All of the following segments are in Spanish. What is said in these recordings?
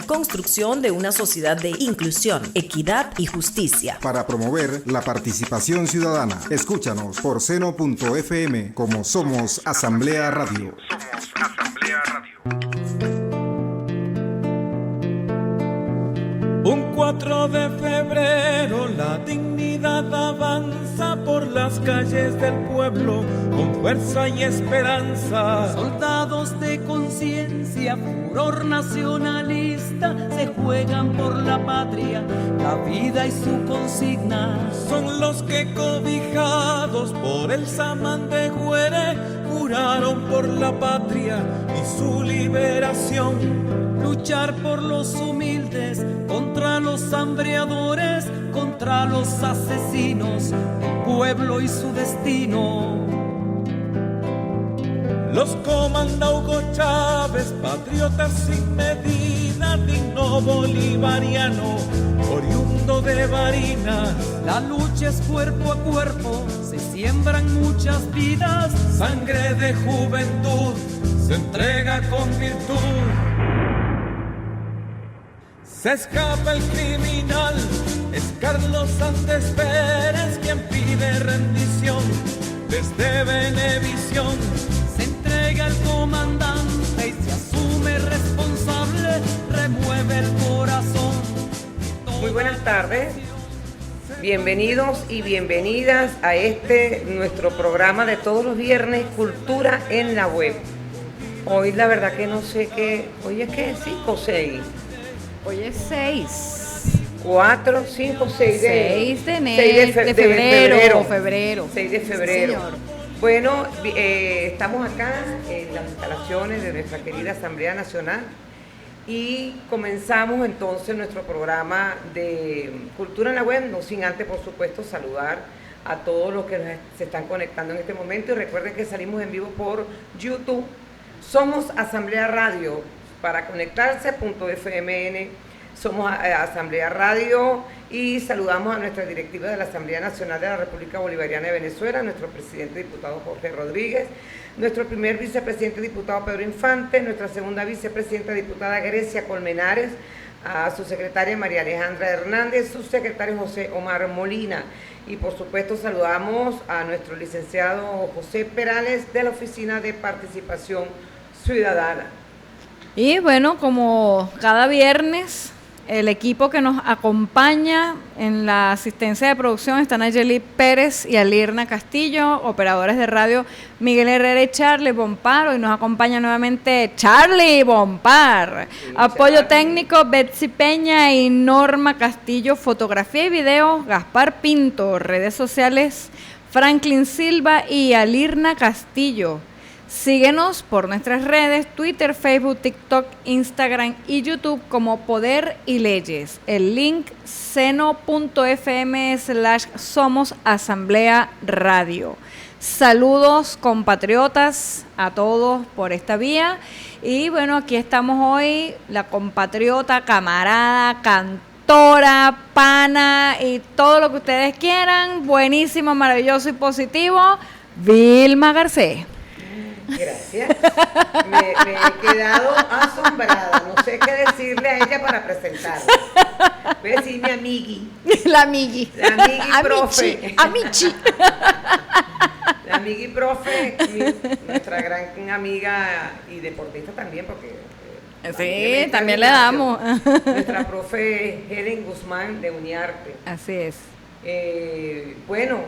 la construcción de una sociedad de inclusión, equidad y justicia. Para promover la participación ciudadana, escúchanos por seno.fm como Somos Asamblea Radio. Somos Asamblea Radio. Un 4 de febrero la dignidad avanza por las calles del pueblo con fuerza y esperanza. Soldados de conciencia, furor nacionalista, se juegan por la patria, la vida y su consigna. Son los que cobijados por el samán de Güere juraron por la patria y su liberación. Luchar por los humildes, contra los hambreadores, contra los asesinos, el pueblo y su destino. Los comanda Hugo Chávez, patriota sin medida, digno bolivariano, oriundo de Barinas. La lucha es cuerpo a cuerpo, se siembran muchas vidas. Sangre de juventud se entrega con virtud. Se escapa el criminal, es Carlos Sánchez Pérez quien pide rendición desde Venevisión. Se entrega el comandante y se asume responsable, remueve el corazón. Muy buenas tardes, bienvenidos y bienvenidas a nuestro programa de todos los viernes, Cultura en la Web. Hoy la verdad que no sé qué, hoy es que 5 o 6. Hoy es 6. 4, 5, 6 de enero, de febrero. 6 de febrero. Señor. Bueno, estamos acá en las instalaciones de nuestra querida Asamblea Nacional y comenzamos entonces nuestro programa de Cultura en la Web, no sin antes, por supuesto, saludar a todos los que se están conectando en este momento y recuerden que salimos en vivo por YouTube. Somos Asamblea Radio. Para conectarse, .fmn, somos Asamblea Radio y saludamos a nuestra directiva de la Asamblea Nacional de la República Bolivariana de Venezuela, nuestro presidente diputado Jorge Rodríguez, nuestro primer vicepresidente diputado Pedro Infante, nuestra segunda vicepresidenta diputada Grecia Colmenares, a su secretaria María Alejandra Hernández, su secretario José Omar Molina y por supuesto saludamos a nuestro licenciado José Perales de la Oficina de Participación Ciudadana. Y bueno, como cada viernes, el equipo que nos acompaña en la asistencia de producción están Nayeli Pérez y Alirna Castillo, operadores de radio Miguel Herrera y Charlie Bompar. Hoy nos acompaña nuevamente Charlie Bompar. Sí, apoyo Charlie. Técnico Betsy Peña y Norma Castillo. Fotografía y video Gaspar Pinto. Redes sociales Franklin Silva y Alirna Castillo. Síguenos por nuestras redes, Twitter, Facebook, TikTok, Instagram y YouTube como Poder y Leyes. El link seno.fm/Somos Asamblea Radio. Saludos compatriotas a todos por esta vía. Y bueno, aquí estamos hoy, la compatriota, camarada, cantora, pana y todo lo que ustedes quieran. Buenísimo, maravilloso y positivo, Vilma Garcés. Gracias. Me he quedado asombrada. No sé qué decirle a ella para presentarla. Voy a decir mi amigui. La amigui. La amigui profe. Amichi. La amigui profe, nuestra gran amiga y deportista también, porque... sí, también le damos. Nuestra profe Helen Guzmán de Uniarte. Así es. Bueno,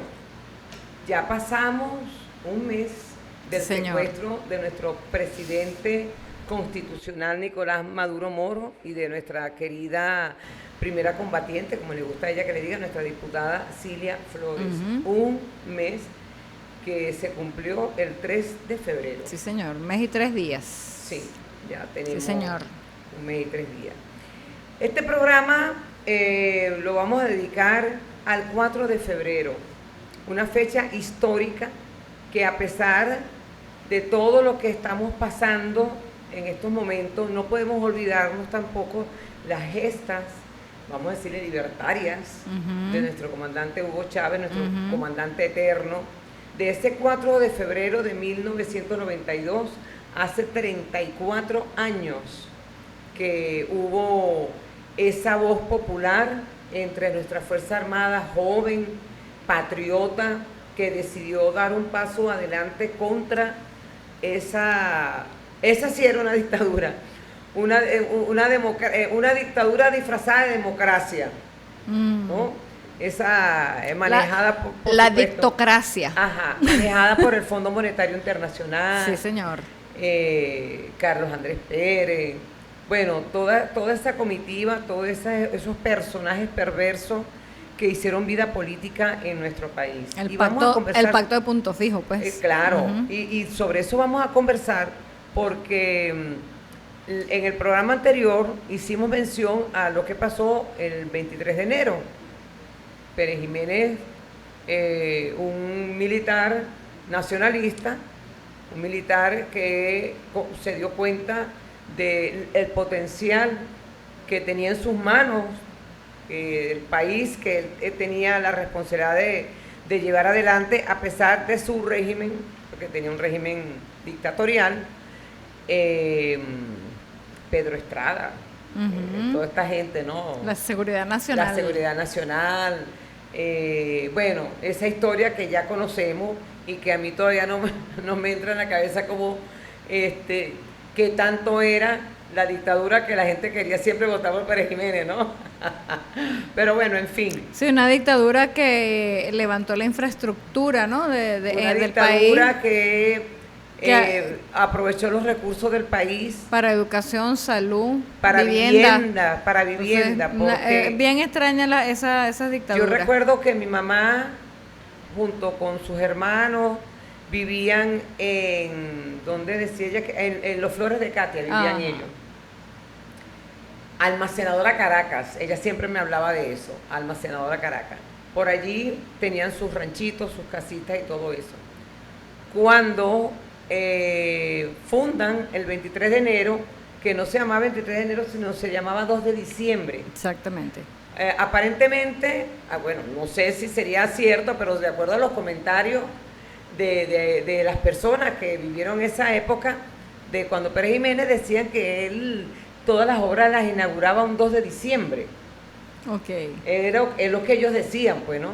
ya pasamos un mes del secuestro de nuestro presidente constitucional Nicolás Maduro Moro y de nuestra querida primera combatiente, como le gusta a ella que le diga, nuestra diputada Cilia Flores. Un mes que se cumplió el 3 de febrero. Sí, señor, mes y 3 días. Sí, ya tenemos un mes y 3 días. Este programa lo vamos a dedicar al 4 de febrero, una fecha histórica que a pesar de todo lo que estamos pasando en estos momentos, no podemos olvidarnos tampoco las gestas, vamos a decirle libertarias, de nuestro comandante Hugo Chávez, nuestro comandante eterno, de ese 4 de febrero de 1992, hace 34 años que hubo esa voz popular entre nuestra Fuerza Armada, joven, patriota, que decidió dar un paso adelante contra esa sí era una dictadura, una dictadura disfrazada de democracia, ¿no? Esa manejada por la supuesto, dictocracia. Ajá, manejada por el Fondo Monetario Internacional. Sí, señor. Carlos Andrés Pérez, bueno, toda esa comitiva, todos esos personajes perversos que hicieron vida política en nuestro país. El pacto de punto fijo, pues. Claro, y sobre eso vamos a conversar porque en el programa anterior hicimos mención a lo que pasó el 23 de enero. Pérez Jiménez, un militar nacionalista, un militar que se dio cuenta del potencial que tenía en sus manos el país, que él tenía la responsabilidad de llevar adelante a pesar de su régimen, porque tenía un régimen dictatorial. Pedro Estrada, toda esta gente, ¿no? La seguridad nacional. La seguridad nacional. Bueno, esa historia que ya conocemos y que a mí todavía no me entra en la cabeza como que tanto era la dictadura que la gente quería siempre votar por Pérez Jiménez, ¿no? Pero bueno, en fin. Sí, una dictadura que levantó la infraestructura, ¿no? Una del dictadura país. que aprovechó los recursos del país. Para educación, salud, para vivienda. Para vivienda. Entonces, bien extraña esa dictadura. Yo recuerdo que mi mamá, junto con sus hermanos, vivían donde decía ella, en Los Flores de Katia vivían ellos. Almacenadora Caracas, ella siempre me hablaba de eso, Almacenadora Caracas. Por allí tenían sus ranchitos, sus casitas y todo eso. Cuando fundan el 23 de enero, que no se llamaba 23 de enero, sino se llamaba 2 de diciembre. Exactamente. Aparentemente, bueno, no sé si sería cierto, pero de acuerdo a los comentarios de las personas que vivieron esa época, de cuando Pérez Jiménez, decían que él todas las obras las inauguraba un 2 de diciembre. Ok. Es lo que ellos decían, pues, ¿no?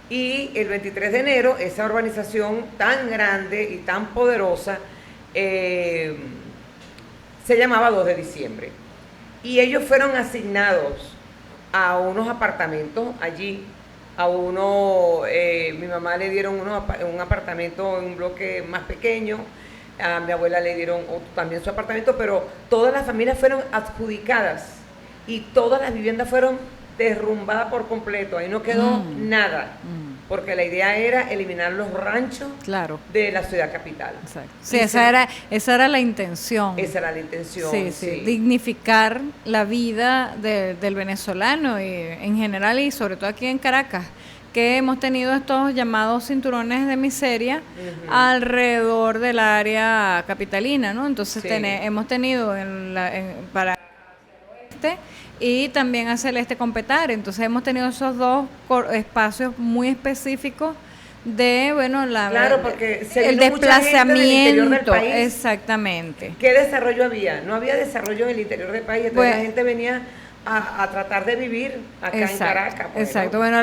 Y el 23 de enero, esa urbanización tan grande y tan poderosa se llamaba 2 de diciembre. Y ellos fueron asignados a unos apartamentos allí. A uno, mi mamá le dieron un apartamento en un bloque más pequeño, a mi abuela le dieron también su apartamento, pero todas las familias fueron adjudicadas y todas las viviendas fueron derrumbadas por completo, ahí no quedó nada, porque la idea era eliminar los ranchos de la ciudad capital. Exacto. Sí, esa era la intención. Esa era la intención. Sí. Dignificar la vida del venezolano y en general y sobre todo aquí en Caracas, que hemos tenido estos llamados cinturones de miseria alrededor del área capitalina, ¿no? Entonces hemos tenido para el oeste y también hacia el este con Petare. Entonces hemos tenido esos dos espacios muy específicos de, bueno, porque el desplazamiento. Exactamente. ¿Qué desarrollo había? No había desarrollo en el interior del país, entonces la gente venía a tratar de vivir acá en Caracas. Pues, exacto, ¿no? Bueno,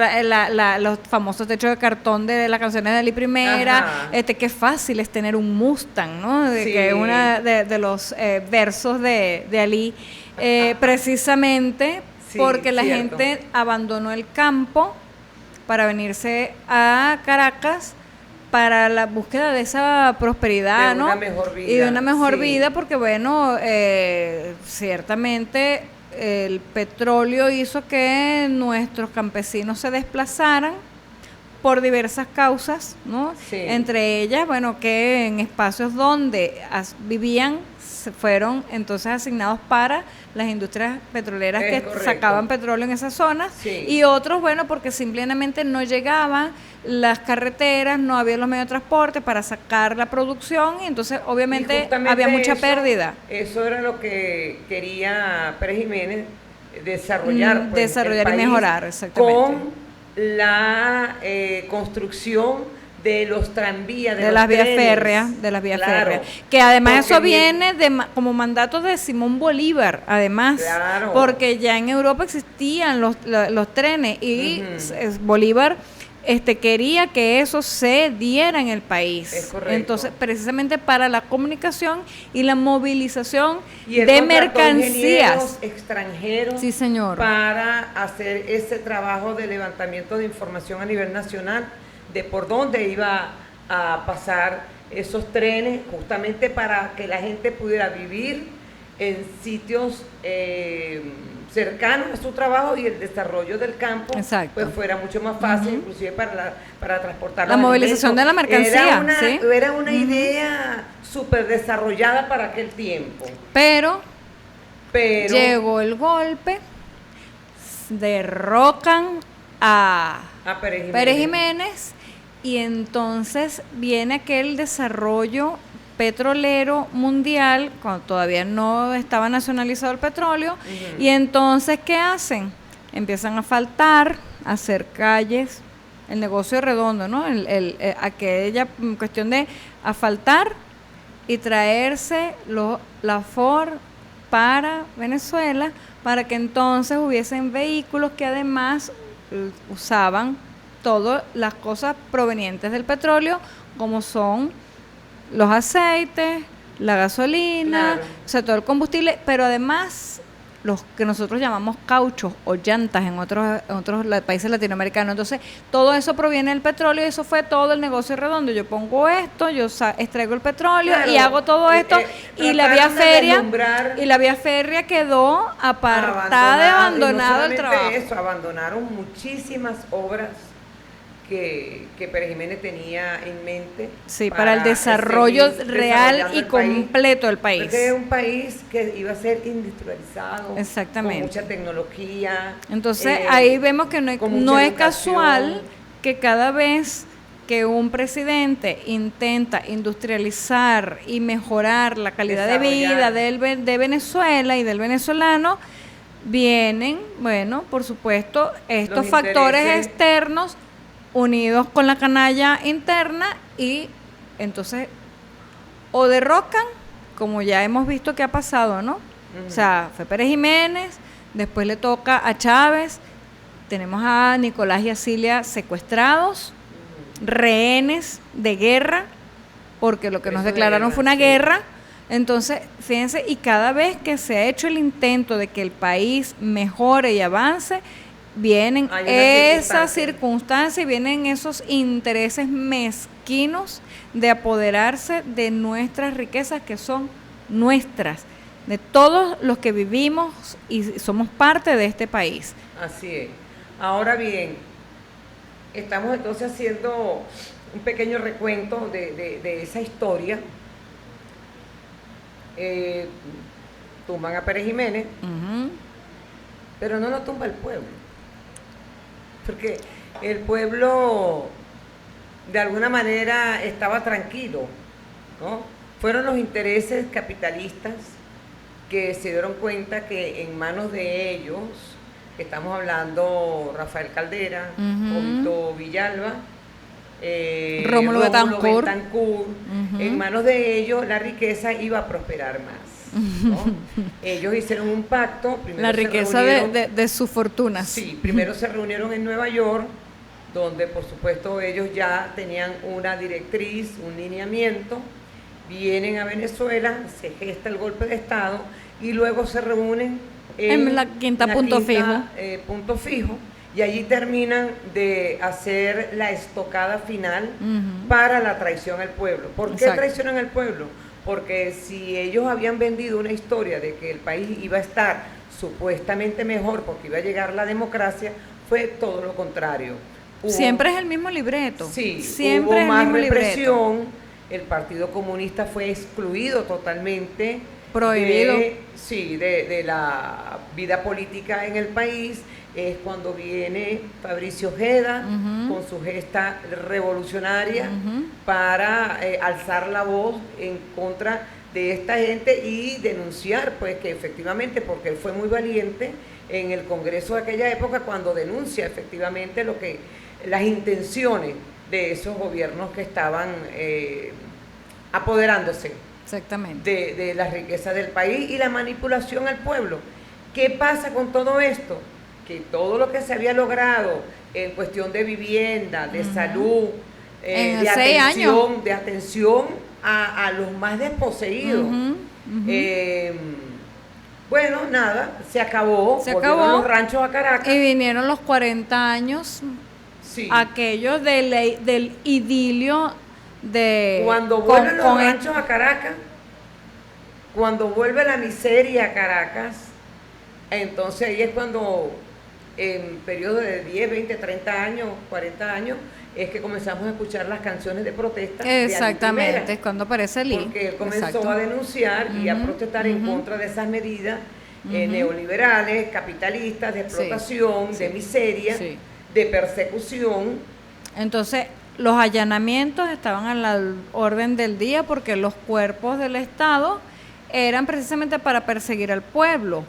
los famosos techos de cartón de las canciones de Ali Primera, qué fácil es tener un Mustang, ¿no? Que es una de los versos de Ali, precisamente porque la gente abandonó el campo para venirse a Caracas para la búsqueda de esa prosperidad, ¿no? Una mejor vida. Y de una mejor vida, porque bueno, ciertamente el petróleo hizo que nuestros campesinos se desplazaran por diversas causas, ¿no? Entre ellas, bueno, que en espacios donde vivían fueron entonces asignados para las industrias petroleras sacaban petróleo en esas zonas y otros, bueno, porque simplemente no llegaban las carreteras, no había los medios de transporte para sacar la producción y entonces obviamente había mucha pérdida. Eso era lo que quería Pérez Jiménez desarrollar. Desarrollar y mejorar, exactamente. Con la construcción de los tranvías, de los las vías trenes. férreas, Claro, que además porque eso viene como mandato de Simón Bolívar, además, Claro. porque ya en Europa existían los trenes y Bolívar quería que eso se diera en el país. Es correcto. Entonces, precisamente para la comunicación y la movilización Y él de contrató ingenieros mercancías. extranjeros Sí, señor. para hacer ese trabajo de levantamiento de información a nivel nacional de por dónde iba a pasar esos trenes, justamente para que la gente pudiera vivir en sitios cercanos a su trabajo y el desarrollo del campo. Exacto. Pues fuera mucho más fácil, inclusive para transportar La los movilización alimentos. de la mercancía, ¿sí? Era una idea súper desarrollada para aquel tiempo. Pero Pero llegó el golpe, derrocan a Pérez Jiménez y entonces viene aquel desarrollo petrolero mundial cuando todavía no estaba nacionalizado el petróleo. Y entonces ¿qué hacen? Empiezan a asfaltar, a hacer calles, el negocio redondo, ¿no? Aquella cuestión de asfaltar y traerse la Ford para Venezuela, para que entonces hubiesen vehículos que además usaban todas las cosas provenientes del petróleo, como son los aceites, la gasolina, Claro. o sea, todo el combustible, pero además los que nosotros llamamos cauchos o llantas en otros países latinoamericanos. Entonces, todo eso proviene del petróleo y eso fue todo el negocio redondo. Yo pongo esto, yo extraigo el petróleo Claro, y hago todo esto y la vía trataron de férrea deslumbrar, y la vía férrea quedó apartada, y no abandonado el solamente trabajo. eso, abandonaron muchísimas obras que Pérez Jiménez tenía en mente. Sí, para el desarrollo seguir real desarrollando y el país. completo del país. Porque era un país que iba a ser industrializado, Exactamente. con mucha tecnología. Entonces ahí vemos que con mucha no es educación. casual que cada vez que un presidente intenta industrializar y mejorar la calidad de vida de Venezuela y del venezolano, vienen, bueno, por supuesto, estos Los factores intereses. externos unidos con la canalla interna y entonces o derrocan, como ya hemos visto que ha pasado, ¿no? O sea, fue Pérez Jiménez, después le toca a Chávez, tenemos a Nicolás y a Cilia secuestrados, rehenes de guerra, porque lo que nos Preso de declararon guerra, fue una sí. guerra. Entonces, fíjense, y cada vez que se ha hecho el intento de que el país mejore y avance, vienen Hay una esas circunstancia. circunstancias y vienen esos intereses mezquinos de apoderarse de nuestras riquezas que son nuestras, de todos los que vivimos y somos parte de este país. Así es. Ahora bien, estamos entonces haciendo un pequeño recuento de esa historia. Tumban a Pérez Jiménez, pero no lo tumba el pueblo, porque el pueblo de alguna manera estaba tranquilo, ¿no? Fueron los intereses capitalistas que se dieron cuenta que en manos de ellos, estamos hablando Rafael Caldera, Jovito Villalba, Rómulo Betancourt. en manos de ellos la riqueza iba a prosperar más, ¿no? Ellos hicieron un pacto. Primero La se riqueza reunieron- de sus fortunas. Sí, primero se reunieron en Nueva York, donde por supuesto ellos ya tenían una directriz, un lineamiento, vienen a Venezuela, se gesta el golpe de Estado y luego se reúnen En la quinta Punto Fijo. Punto Fijo, y allí terminan de hacer la estocada final para la traición al pueblo. ¿Por qué Exacto. traicionan al pueblo? Porque si ellos habían vendido una historia de que el país iba a estar supuestamente mejor porque iba a llegar la democracia, fue todo lo contrario. Siempre es el mismo libreto. Sí, siempre hubo es el más mismo libreto. represión, el Partido Comunista fue excluido totalmente. Prohibido. De la vida política en el país. Es cuando viene Fabricio Ojeda con su gesta revolucionaria para alzar la voz en contra de esta gente y denunciar, pues, que efectivamente, porque él fue muy valiente en el Congreso de aquella época cuando denuncia efectivamente las intenciones de esos gobiernos que estaban apoderándose Exactamente. de la riqueza del país y la manipulación al pueblo. ¿Qué pasa con todo esto? Que todo lo que se había logrado en cuestión de vivienda, de salud, En 6 años. de atención a los más desposeídos. Bueno, nada, se acabó. Se Volvieron acabó. los ranchos a Caracas. Y vinieron los 40 años, Sí. aquellos del idilio de... Cuando vuelven los ranchos a Caracas, cuando vuelve la miseria a Caracas, entonces ahí es cuando en periodo de 10, 20, 30 años, 40 años, es que comenzamos a escuchar las canciones de protesta. Exactamente, de Ali es cuando aparece Lee. Porque él comenzó Exacto. a denunciar y a protestar en contra de esas medidas neoliberales, capitalistas, de explotación, de miseria, Sí. de persecución. Entonces, los allanamientos estaban a la orden del día porque los cuerpos del Estado eran precisamente para perseguir al pueblo.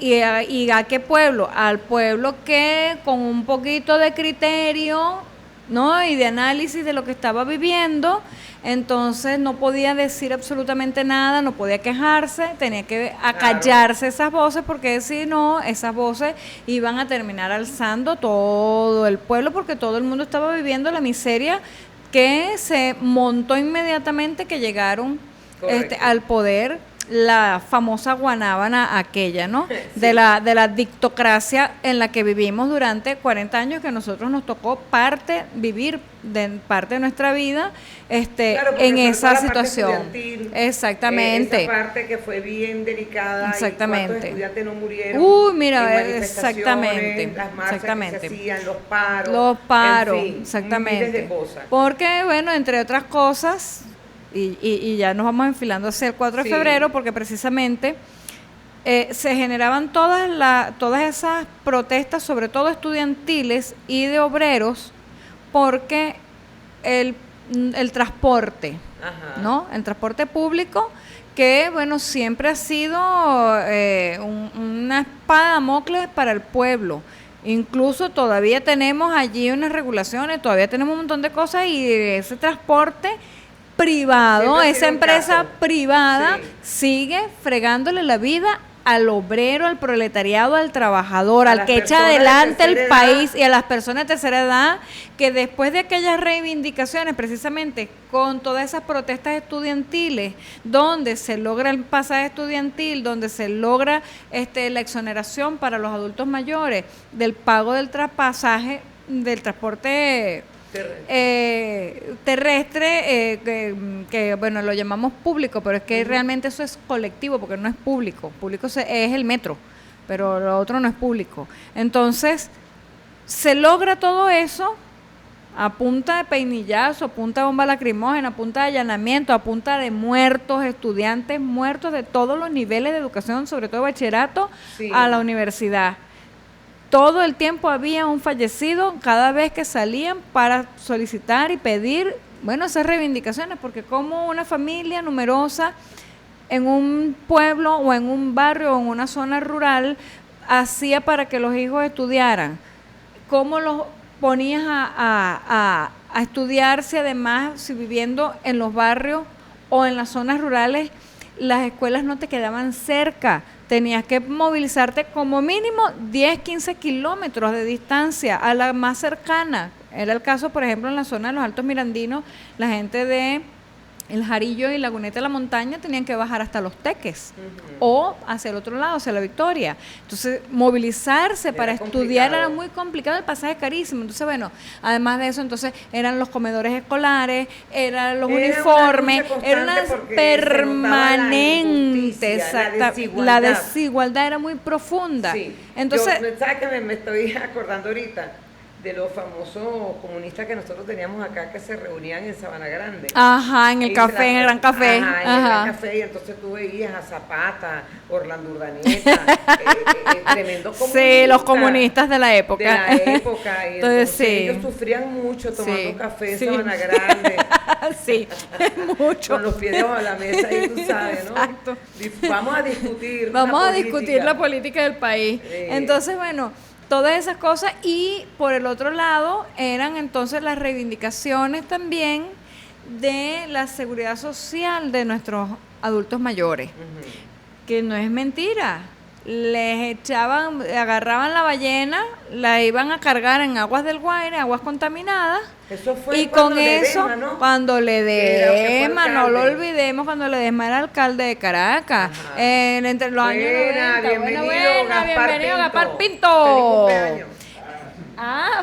¿Y a qué pueblo? Al pueblo que con un poquito de criterio, ¿no?, y de análisis de lo que estaba viviendo, entonces no podía decir absolutamente nada, no podía quejarse, tenía que acallarse esas voces, porque si no, esas voces iban a terminar alzando todo el pueblo, porque todo el mundo estaba viviendo la miseria que se montó inmediatamente que llegaron al poder la famosa guanábana aquella, ¿no? Sí. De la dictocracia en la que vivimos durante 40 años, que a nosotros nos tocó vivir parte de nuestra vida Claro, porque en sobre esa todo la parte situación. estudiantil, Exactamente. Esa parte que fue bien delicada. Exactamente. Y cuántos estudiantes no murieron. Uy, mira, en manifestaciones, exactamente, las marchas exactamente. que se hacían, los paros. Los paros, en fin, exactamente. miles de cosas. Porque, bueno, entre otras cosas, y ya nos vamos enfilando hacia el 4 de Sí. febrero, porque precisamente se generaban todas esas protestas, sobre todo estudiantiles y de obreros, porque el transporte, Ajá. ¿no? El transporte público, que bueno, siempre ha sido una espada de Damocles para el pueblo. Incluso todavía tenemos allí unas regulaciones, todavía tenemos un montón de cosas, y ese transporte privado, Siempre ha esa sido un empresa caso. privada Sí. sigue fregándole la vida al obrero, al proletariado, al trabajador, A al las que echa personas de adelante el tercera edad. país, y a las personas de tercera edad, que después de aquellas reivindicaciones, precisamente con todas esas protestas estudiantiles, donde se logra el pasaje estudiantil, donde se logra la exoneración para los adultos mayores del pago del pasaje del transporte terrestre, que bueno, lo llamamos público, pero es que realmente eso es colectivo, porque no es público. Público es el metro, pero lo otro no es público. Entonces, se logra todo eso a punta de peinillazo, a punta de bomba lacrimógena, a punta de allanamiento, a punta de muertos, estudiantes muertos de todos los niveles de educación, sobre todo bachillerato, Sí. a la universidad. Todo el tiempo había un fallecido cada vez que salían para solicitar y pedir, bueno, esas reivindicaciones, porque como una familia numerosa en un pueblo o en un barrio o en una zona rural hacía para que los hijos estudiaran, cómo los ponías a estudiar, si además, si viviendo en los barrios o en las zonas rurales, las escuelas no te quedaban cerca. Tenías que movilizarte como mínimo 10, 15 kilómetros de distancia a la más cercana. Era el caso, por ejemplo, en la zona de los Altos Mirandinos, la gente de El Jarillo y Laguneta de la Montaña tenían que bajar hasta Los Teques o hacia el otro lado, hacia La Victoria. Entonces, movilizarse Era para estudiar complicado. era muy complicado, el pasaje es carísimo. Entonces, bueno, además de eso, entonces eran los comedores escolares, eran los Era una uniformes, lucha era una constante porque se notaba la permanente, injusticia, la la desigualdad. desigualdad era muy profunda. Sí. Entonces, ¿sabes que me estoy acordando ahorita de los famosos comunistas que nosotros teníamos acá, que se reunían en Sabana Grande? ajá, en el Ahí café, en el Gran Café. Ajá, en el Gran Café, y entonces tú veías a Zapata, Orlando Urdaneta, tremendo comunista. Sí, los comunistas de la época. De la época, y Entonces, entonces sí. ellos sufrían mucho tomando Sí, café en sí. Sabana Grande, Sí, mucho. con los pies debajo de la mesa, y tú sabes, ¿no? Exacto. Vamos a discutir Vamos una a discutir política. la política del país. Sí. Entonces, bueno, todas esas cosas. Y por el otro lado eran entonces las reivindicaciones también de la seguridad social de nuestros adultos mayores, que no es mentira. Les echaban, agarraban la ballena, la iban a cargar en aguas del Guaire, aguas contaminadas. Eso fue y con eso, Ledesma, ¿no? cuando Ledesma, no lo alcalde. olvidemos, cuando Ledesma era alcalde de Caracas, entre los años 90. Bienvenido Gaspar Pinto. Feliz cumpleaños.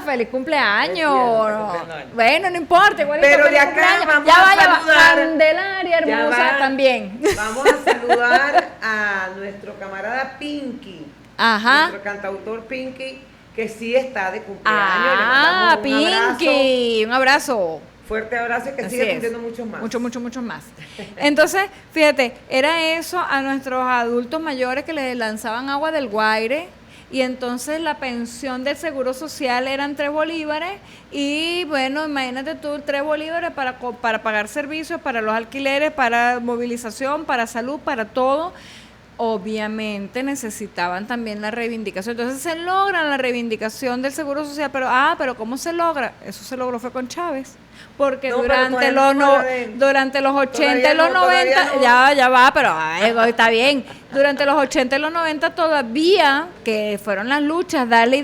Feliz cumpleaños. cumpleaños. Bueno, no importa, igualito. Pero feliz de acá cumpleaños. vamos ya a va, saludar. Candelaria Ya hermosa va. también. Vamos a saludar a nuestro camarada Pinky. Ajá. Nuestro cantautor Pinky, que sí está de cumpleaños. Le mandamos un Pinky, un abrazo. Fuerte abrazo y que Así siga es. cumpliendo muchos más. Muchos más. Entonces, fíjate, era eso a nuestros adultos mayores que les lanzaban agua del Guaire, y entonces la pensión del Seguro Social eran 3 bolívares, y bueno, imagínate tú, 3 bolívares para pagar servicios, para los alquileres, para movilización, para salud, para todo. Obviamente necesitaban también la reivindicación. Entonces se logra la reivindicación del Seguro Social, pero ¿cómo se logra? Eso se logró fue con Chávez, porque No, durante pero durante los 80 y los todavía 90, no. ya va, pero está bien. Durante los 80 y los 90 todavía, que fueron las luchas, dale,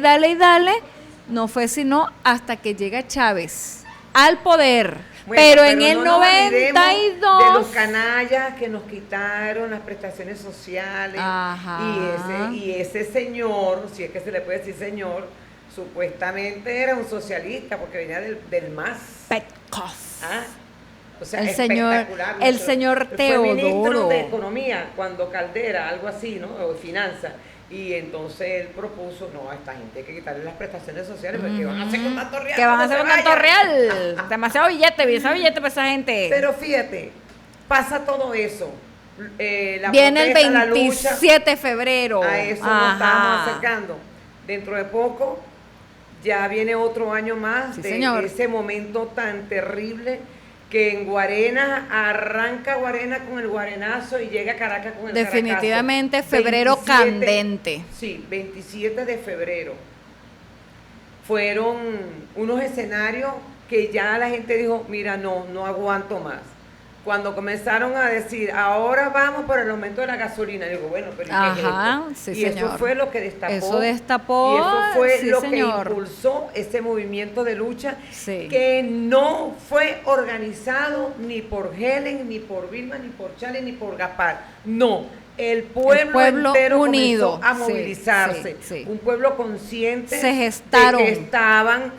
no fue sino hasta que llega Chávez al poder. Bueno, pero en el no nos olvidemos 92 de los canallas que nos quitaron las prestaciones sociales. Ajá. Y ese señor, si es que se le puede decir señor, supuestamente era un socialista porque venía del MAS. Petkov. O sea, El señor Fue ministro Teodoro. de Economía cuando Caldera, algo así, ¿no? O de Finanzas. Y entonces él propuso, no, a esta gente hay que quitarle las prestaciones sociales porque van a hacer con tanto real. ¿Qué van a cuando hacer se con tanto vayan. real? Demasiado billete para esa gente. Pero fíjate, pasa todo eso. La Viene protesta, el la lucha, 27 de febrero. a eso nos estamos acercando. Dentro de poco ya viene otro año más Sí, de señor. ese momento tan terrible que en Guarena arranca Guarena con el guarenazo y llega a Caracas con el Definitivamente caracazo. febrero 27, candente. Sí, 27 de febrero. Fueron unos escenarios que ya la gente dijo, mira, no aguanto más. Cuando comenzaron a decir, ahora vamos por el aumento de la gasolina, digo, bueno, pero ¿qué es esto? Sí, y señor. eso fue lo que destapó. Eso destapó, Y eso fue sí, lo señor. que impulsó ese movimiento de lucha Sí. que no fue organizado ni por Helen, ni por Vilma, ni por Charlie, ni por Gaspar. No, el pueblo entero unido, comenzó a sí, movilizarse. sí. Un pueblo consciente Se gestaron. de que estaban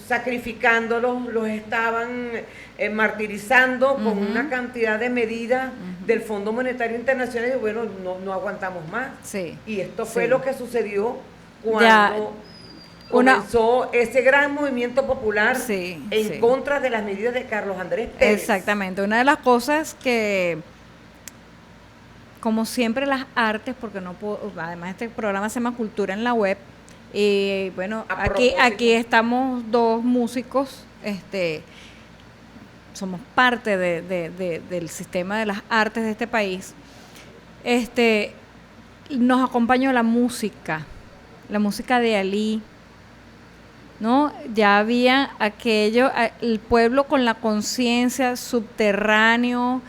sacrificándolos, los estaban martirizando con una cantidad de medidas del Fondo Monetario Internacional y bueno, no aguantamos más. Sí, Y esto fue sí. lo que sucedió Ya, cuando una- comenzó ese gran movimiento popular Sí, en sí. contra de las medidas de Carlos Andrés Pérez. Exactamente. Una de las cosas que, como siempre, las artes, porque no puedo, además este programa se llama Cultura en la Web, y bueno, A aquí propósito. estamos 2 músicos, somos parte del sistema de las artes de este país. Nos acompañó la música de Ali, ¿no? Ya había el pueblo con la conciencia, subterráneo,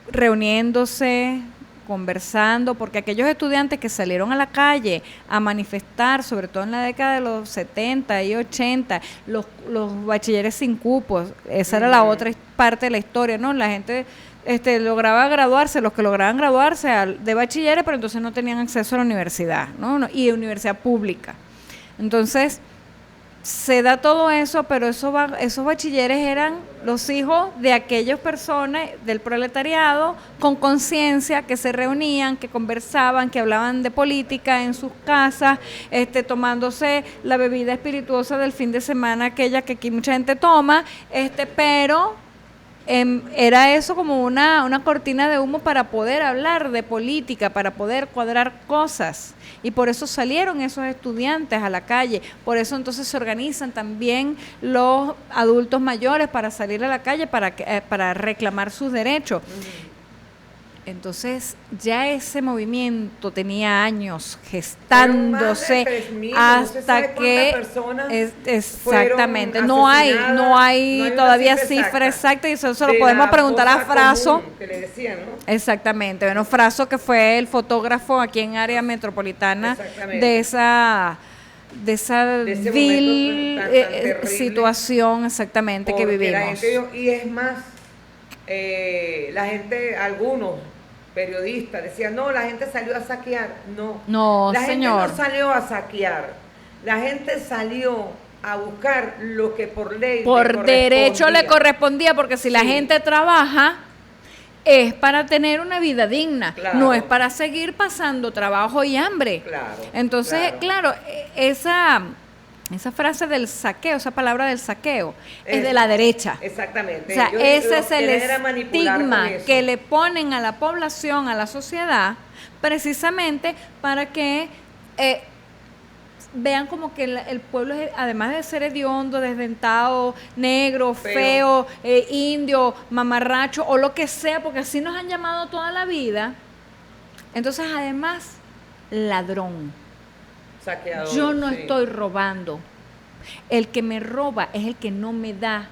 reuniéndose, conversando, porque aquellos estudiantes que salieron a la calle a manifestar, sobre todo en la década de los 70 y 80, los bachilleres sin cupos, esa era la otra parte de la historia, ¿no? La gente lograba graduarse, los que lograban graduarse de bachilleres, pero entonces no tenían acceso a la universidad, ¿no? Y universidad pública. Entonces, se da todo eso, pero esos bachilleres eran los hijos de aquellas personas del proletariado con conciencia que se reunían, que conversaban, que hablaban de política en sus casas, tomándose la bebida espirituosa del fin de semana, aquella que aquí mucha gente toma, pero era eso como una cortina de humo para poder hablar de política, para poder cuadrar cosas. Y por eso salieron esos estudiantes a la calle, por eso entonces se organizan también los adultos mayores para salir a la calle para reclamar sus derechos. Entonces ya ese movimiento tenía años Fueron más de gestándose 3.000, no se hasta sabe que cuántas personas exactamente fueron no hay asesinadas, todavía una cifra exacta y eso se lo de podemos la preguntar a fosa Fraso. común, que le decían, ¿no? Exactamente, bueno, Fraso, que fue el fotógrafo aquí en área metropolitana Exactamente. de esa De ese vil momento tan terrible, situación exactamente que porque vivimos. la gente, y es más, la gente, algunos periodistas decían, no, la gente salió a saquear. No, la señor. gente no salió a saquear, la gente salió a buscar lo que por ley Por derecho le correspondía, porque si la Sí. gente trabaja es para tener una vida digna, Claro. no es para seguir pasando trabajo y hambre. Claro, Entonces, claro, esa frase del saqueo, esa palabra del saqueo, es de la derecha. Exactamente. O sea, Ellos ese lo es el quieren era manipular con estigma eso. que le ponen a la población, a la sociedad, precisamente para que vean como que el pueblo, es, además de ser hediondo, desdentado, negro, feo, indio, mamarracho o lo que sea, porque así nos han llamado toda la vida. Entonces, además, ladrón. Saqueador, Yo no sí. estoy robando. El que me roba es el que no me da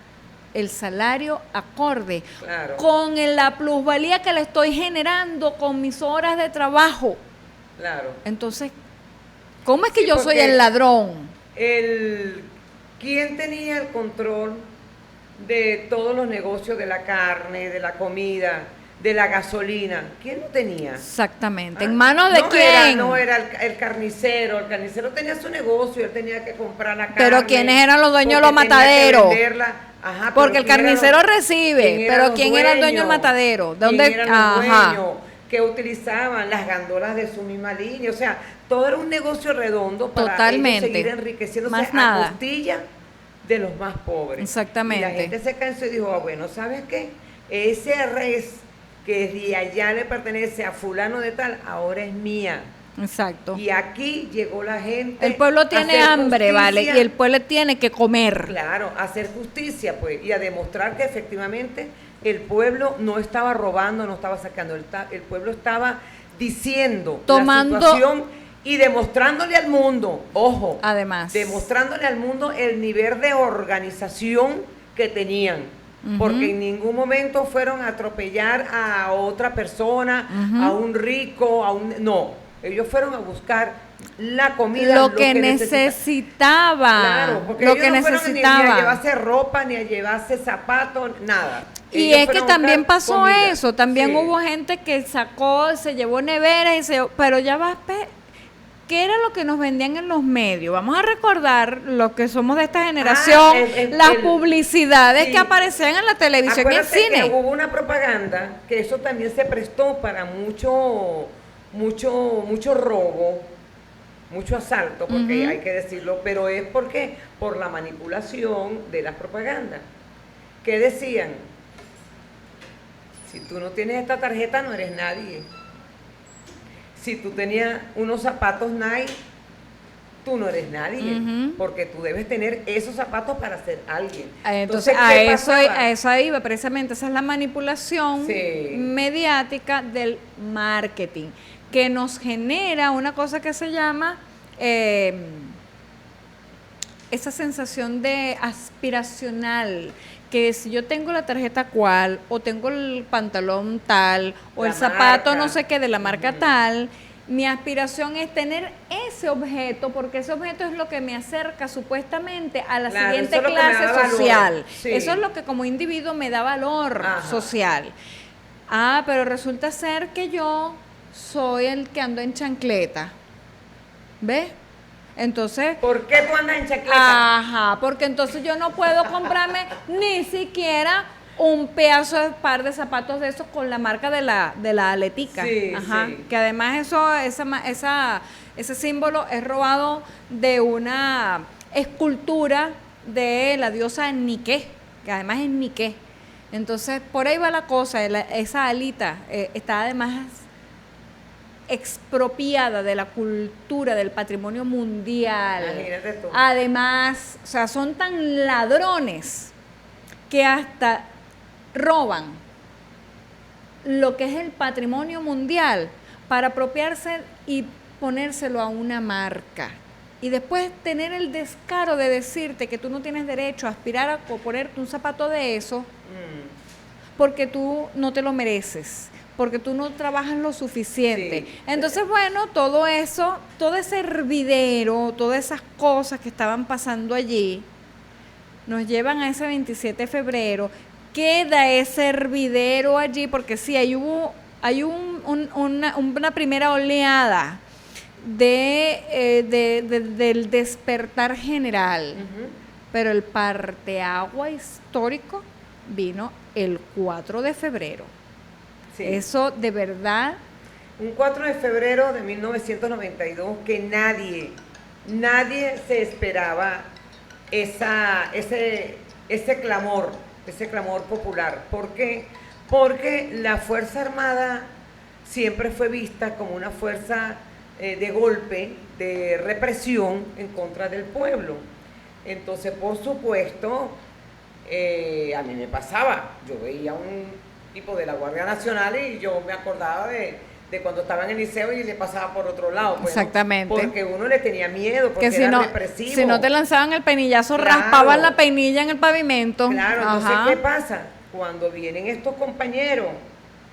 el salario acorde Claro. con la plusvalía que le estoy generando con mis horas de trabajo. Claro. Entonces, ¿cómo es que Sí, yo soy porque el ladrón? ¿Quién tenía el control de todos los negocios de la carne, de la comida, de la gasolina? ¿Quién lo tenía? Exactamente. Ah, ¿En manos de quién? No era el carnicero. El carnicero tenía su negocio, él tenía que comprar la carne. Pero ¿quiénes eran los dueños de los porque tenía que mataderos? venderla. Ajá, Porque pero el ¿quién era carnicero los- recibe, pero ¿quién era el dueño del matadero? ¿De dónde? ¿Quién eran los dueños? Que utilizaban las gandolas de su misma línea, o sea, todo era un negocio redondo para Totalmente. ellos seguir enriqueciéndose Más a nada. costilla de los más pobres. Exactamente. Y la gente se cansó y dijo, bueno, ¿sabes qué? Ese res que de allá le pertenece a fulano de tal, ahora es mía. Exacto. Y aquí llegó la gente. El pueblo a tiene hacer hambre, ¿vale? justicia. Y el pueblo tiene que comer. Claro, a hacer justicia, pues, y a demostrar que efectivamente el pueblo no estaba robando, no estaba sacando, el pueblo estaba diciendo Tomando- la situación y demostrándole al mundo, ojo, Además. demostrándole al mundo el nivel de organización que tenían, porque en ningún momento fueron a atropellar a otra persona, a un rico, no, ellos fueron a buscar la comida, Lo que necesitaba. Claro, porque Lo ellos que no fueron ni a necesitaba. llevarse ropa, ni a llevarse zapatos, nada. Y Ellos es que fueron a también buscar pasó comida. eso, también Sí. hubo gente que sacó, se llevó neveras, pero ya va, ¿qué era lo que nos vendían en los medios? Vamos a recordar, los que somos de esta generación, las publicidades sí. que aparecían en la televisión y en Acuérdate cine. que hubo una propaganda que eso también se prestó para mucho robo, mucho asalto, porque hay que decirlo, pero es porque por la manipulación de las propagandas. ¿Qué decían? Si tú no tienes esta tarjeta no eres nadie. Si tú tenías unos zapatos Nike, tú no eres nadie, porque tú debes tener esos zapatos para ser alguien. Entonces, ¿qué a pasaba? eso iba precisamente, esa es la manipulación Sí. mediática del marketing, que nos genera una cosa que se llama esa sensación de aspiracional, que si yo tengo la tarjeta cual, o tengo el pantalón tal, o La el zapato marca. no sé qué de la marca tal, mi aspiración es tener ese objeto, porque ese objeto es lo que me acerca supuestamente a la Claro, siguiente eso es lo que me clase da valor. social. Sí. Eso es lo que como individuo me da valor Ajá. social. Ah, pero resulta ser que yo soy el que ando en chancleta. ¿Ves? Entonces, ¿Por qué tú andas en chancleta? ajá, porque entonces yo no puedo comprarme ni siquiera un pedazo de par de zapatos de esos con la marca de la aletica. Sí, Ajá. sí. Que además ese símbolo es robado de una escultura de la diosa Nike, que además es Nike. Entonces, por ahí va la cosa, esa alita está además expropiada de la cultura, del patrimonio mundial. Imagínate tú. Además, o sea, son tan ladrones que hasta roban lo que es el patrimonio mundial para apropiarse y ponérselo a una marca. Y después tener el descaro de decirte que tú no tienes derecho a aspirar a ponerte un zapato de eso porque tú no te lo mereces, porque tú no trabajas lo suficiente. Sí. Entonces, bueno, todo eso, todo ese hervidero, todas esas cosas que estaban pasando allí, nos llevan a ese 27 de febrero. Queda ese hervidero allí, porque sí, hay una primera oleada del despertar general, pero el parteagua histórico vino el 4 de febrero. Sí. Eso de verdad. Un 4 de febrero de 1992 que nadie se esperaba ese clamor popular. ¿Por qué? Porque la Fuerza Armada siempre fue vista como una fuerza de golpe, de represión en contra del pueblo. Entonces, por supuesto, a mí me pasaba, yo veía un tipo de la Guardia Nacional y yo me acordaba de cuando estaba en el liceo y le pasaba por otro lado. Pues, exactamente. Porque uno le tenía miedo, porque que era represivo. Si no te lanzaban el peinillazo, raspaban la peinilla en el pavimento. Claro, entonces, ¿qué pasa? Cuando vienen estos compañeros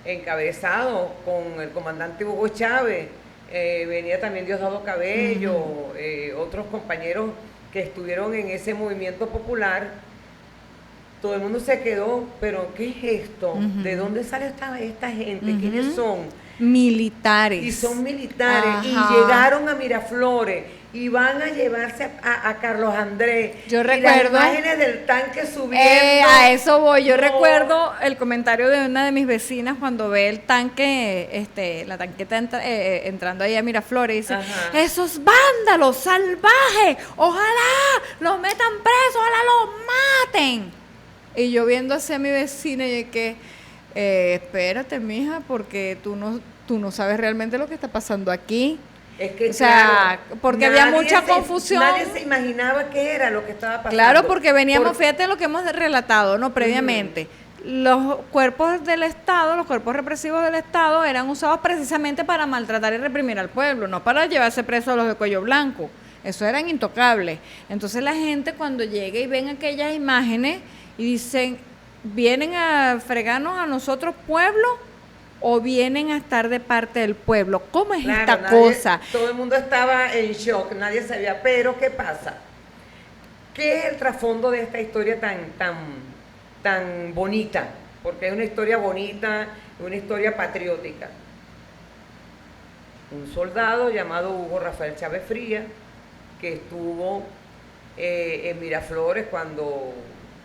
encabezados con el comandante Hugo Chávez, venía también Diosdado Cabello, otros compañeros que estuvieron en ese movimiento popular, todo el mundo se quedó, pero ¿qué es esto? ¿De dónde sale esta gente? ¿Quiénes son? Militares. Y son militares. Y llegaron a Miraflores y van a llevarse a Carlos Andrés. Yo recuerdo las imágenes del tanque subiendo. A eso voy. Yo recuerdo el comentario de una de mis vecinas cuando ve el tanque, la tanqueta entrando ahí a Miraflores y dice: esos vándalos salvajes, ojalá los metan presos, ojalá los maten. Y yo viendo hacia mi vecina y que espérate, mija, porque tú no sabes realmente lo que está pasando aquí. Es que, o sea, porque había mucha confusión. Nadie se imaginaba qué era lo que estaba pasando. Claro, porque veníamos, fíjate lo que hemos relatado, ¿no? Previamente. Los cuerpos del Estado, los cuerpos represivos del Estado eran usados precisamente para maltratar y reprimir al pueblo, no para llevarse presos a los de cuello blanco. Eso eran intocables. Entonces la gente cuando llega y ven aquellas imágenes y dicen, ¿vienen a fregarnos a nosotros pueblo o vienen a estar de parte del pueblo? ¿Cómo es esta cosa? Todo el mundo estaba en shock, nadie sabía, pero ¿qué pasa? ¿Qué es el trasfondo de esta historia tan bonita? Porque es una historia bonita, una historia patriótica. Un soldado llamado Hugo Rafael Chávez Frías, que estuvo en Miraflores cuando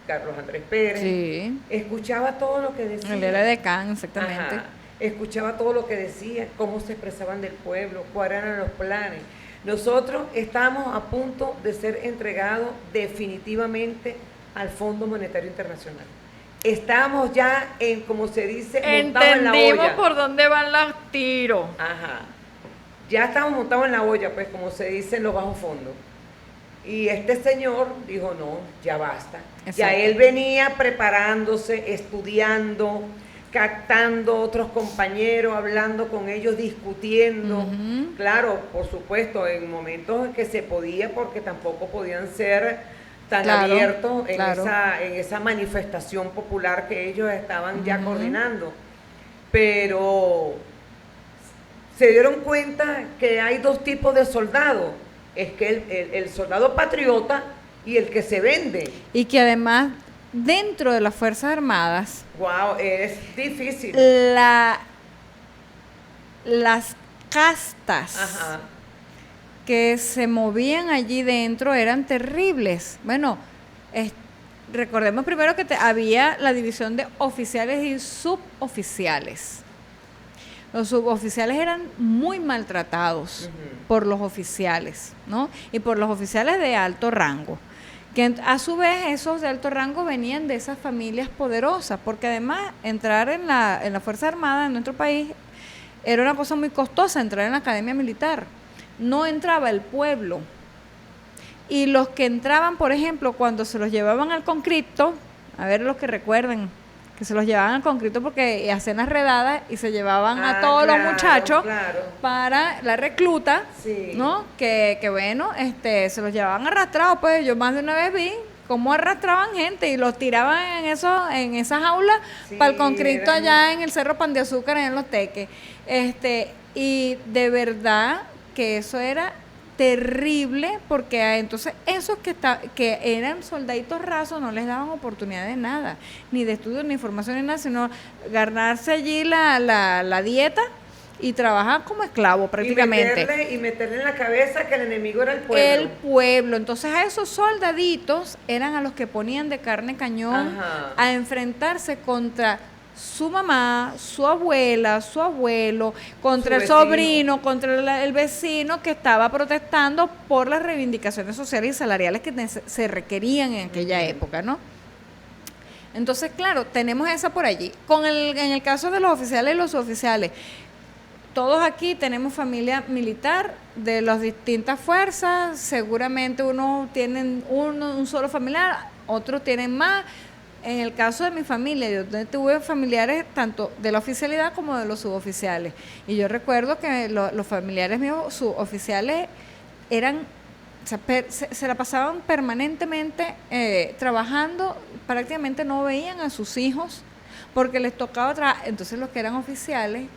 Carlos Andrés Pérez escuchaba todo lo que decía. Él era decán, exactamente. Escuchaba todo lo que decía, cómo se expresaban del pueblo, cuáles eran los planes. Nosotros estamos a punto de ser entregados definitivamente al Fondo Monetario Internacional. Estamos ya en, como se dice, montados en la olla. Entendimos por dónde van los tiros. Ya estamos montados en la olla, pues, como se dice en los bajos fondos. Y este señor dijo, no, ya basta. Exacto. Ya él venía preparándose, estudiando, captando otros compañeros, hablando con ellos, discutiendo. Claro, por supuesto, en momentos en que se podía, porque tampoco podían ser tan abiertos en esa manifestación popular que ellos estaban ya coordinando. Pero se dieron cuenta que hay dos tipos de soldados. Es que el soldado patriota y el que se vende. Y que además, dentro de las Fuerzas Armadas... ¡Wow! Es difícil. Las castas que se movían allí dentro eran terribles. Bueno, recordemos primero que había la división de oficiales y suboficiales. Los suboficiales eran muy maltratados por los oficiales, ¿no? Y por los oficiales de alto rango, que a su vez esos de alto rango venían de esas familias poderosas, porque además entrar en la Fuerza Armada en nuestro país era una cosa muy costosa, entrar en la academia militar. No entraba el pueblo. Y los que entraban, por ejemplo, cuando se los llevaban al conscripto, a ver los que recuerden, que se los llevaban al concreto porque hacían las redadas y se llevaban a Ah, todos claro, los muchachos claro. para la recluta, Sí. ¿no? Que bueno, se los llevaban arrastrados, pues yo más de una vez vi cómo arrastraban gente y los tiraban en esas aulas Sí, para el concreto eran- allá en el Cerro Pan de Azúcar, en Los Teques. Y de verdad que eso era terrible, porque entonces esos que eran soldaditos rasos no les daban oportunidad de nada, ni de estudio, ni formación, ni nada, sino ganarse allí la dieta y trabajar como esclavo prácticamente. Y meterle en la cabeza que el enemigo era el pueblo. El pueblo. Entonces a esos soldaditos eran a los que ponían de carne cañón Ajá. a enfrentarse contra su mamá, su abuela, su abuelo, contra Su el vecino. sobrino, contra el vecino que estaba protestando por las reivindicaciones sociales y salariales que se requerían en aquella época, ¿no? Entonces, claro, tenemos esa por allí. En el caso de los oficiales y los suboficiales, todos aquí tenemos familia militar de las distintas fuerzas, seguramente unos tienen un solo familiar, otros tienen más. En el caso de mi familia, yo tuve familiares tanto de la oficialidad como de los suboficiales. Y yo recuerdo que los familiares míos suboficiales eran, o sea, se la pasaban permanentemente trabajando, prácticamente no veían a sus hijos porque les tocaba trabajar. Entonces los que eran oficiales,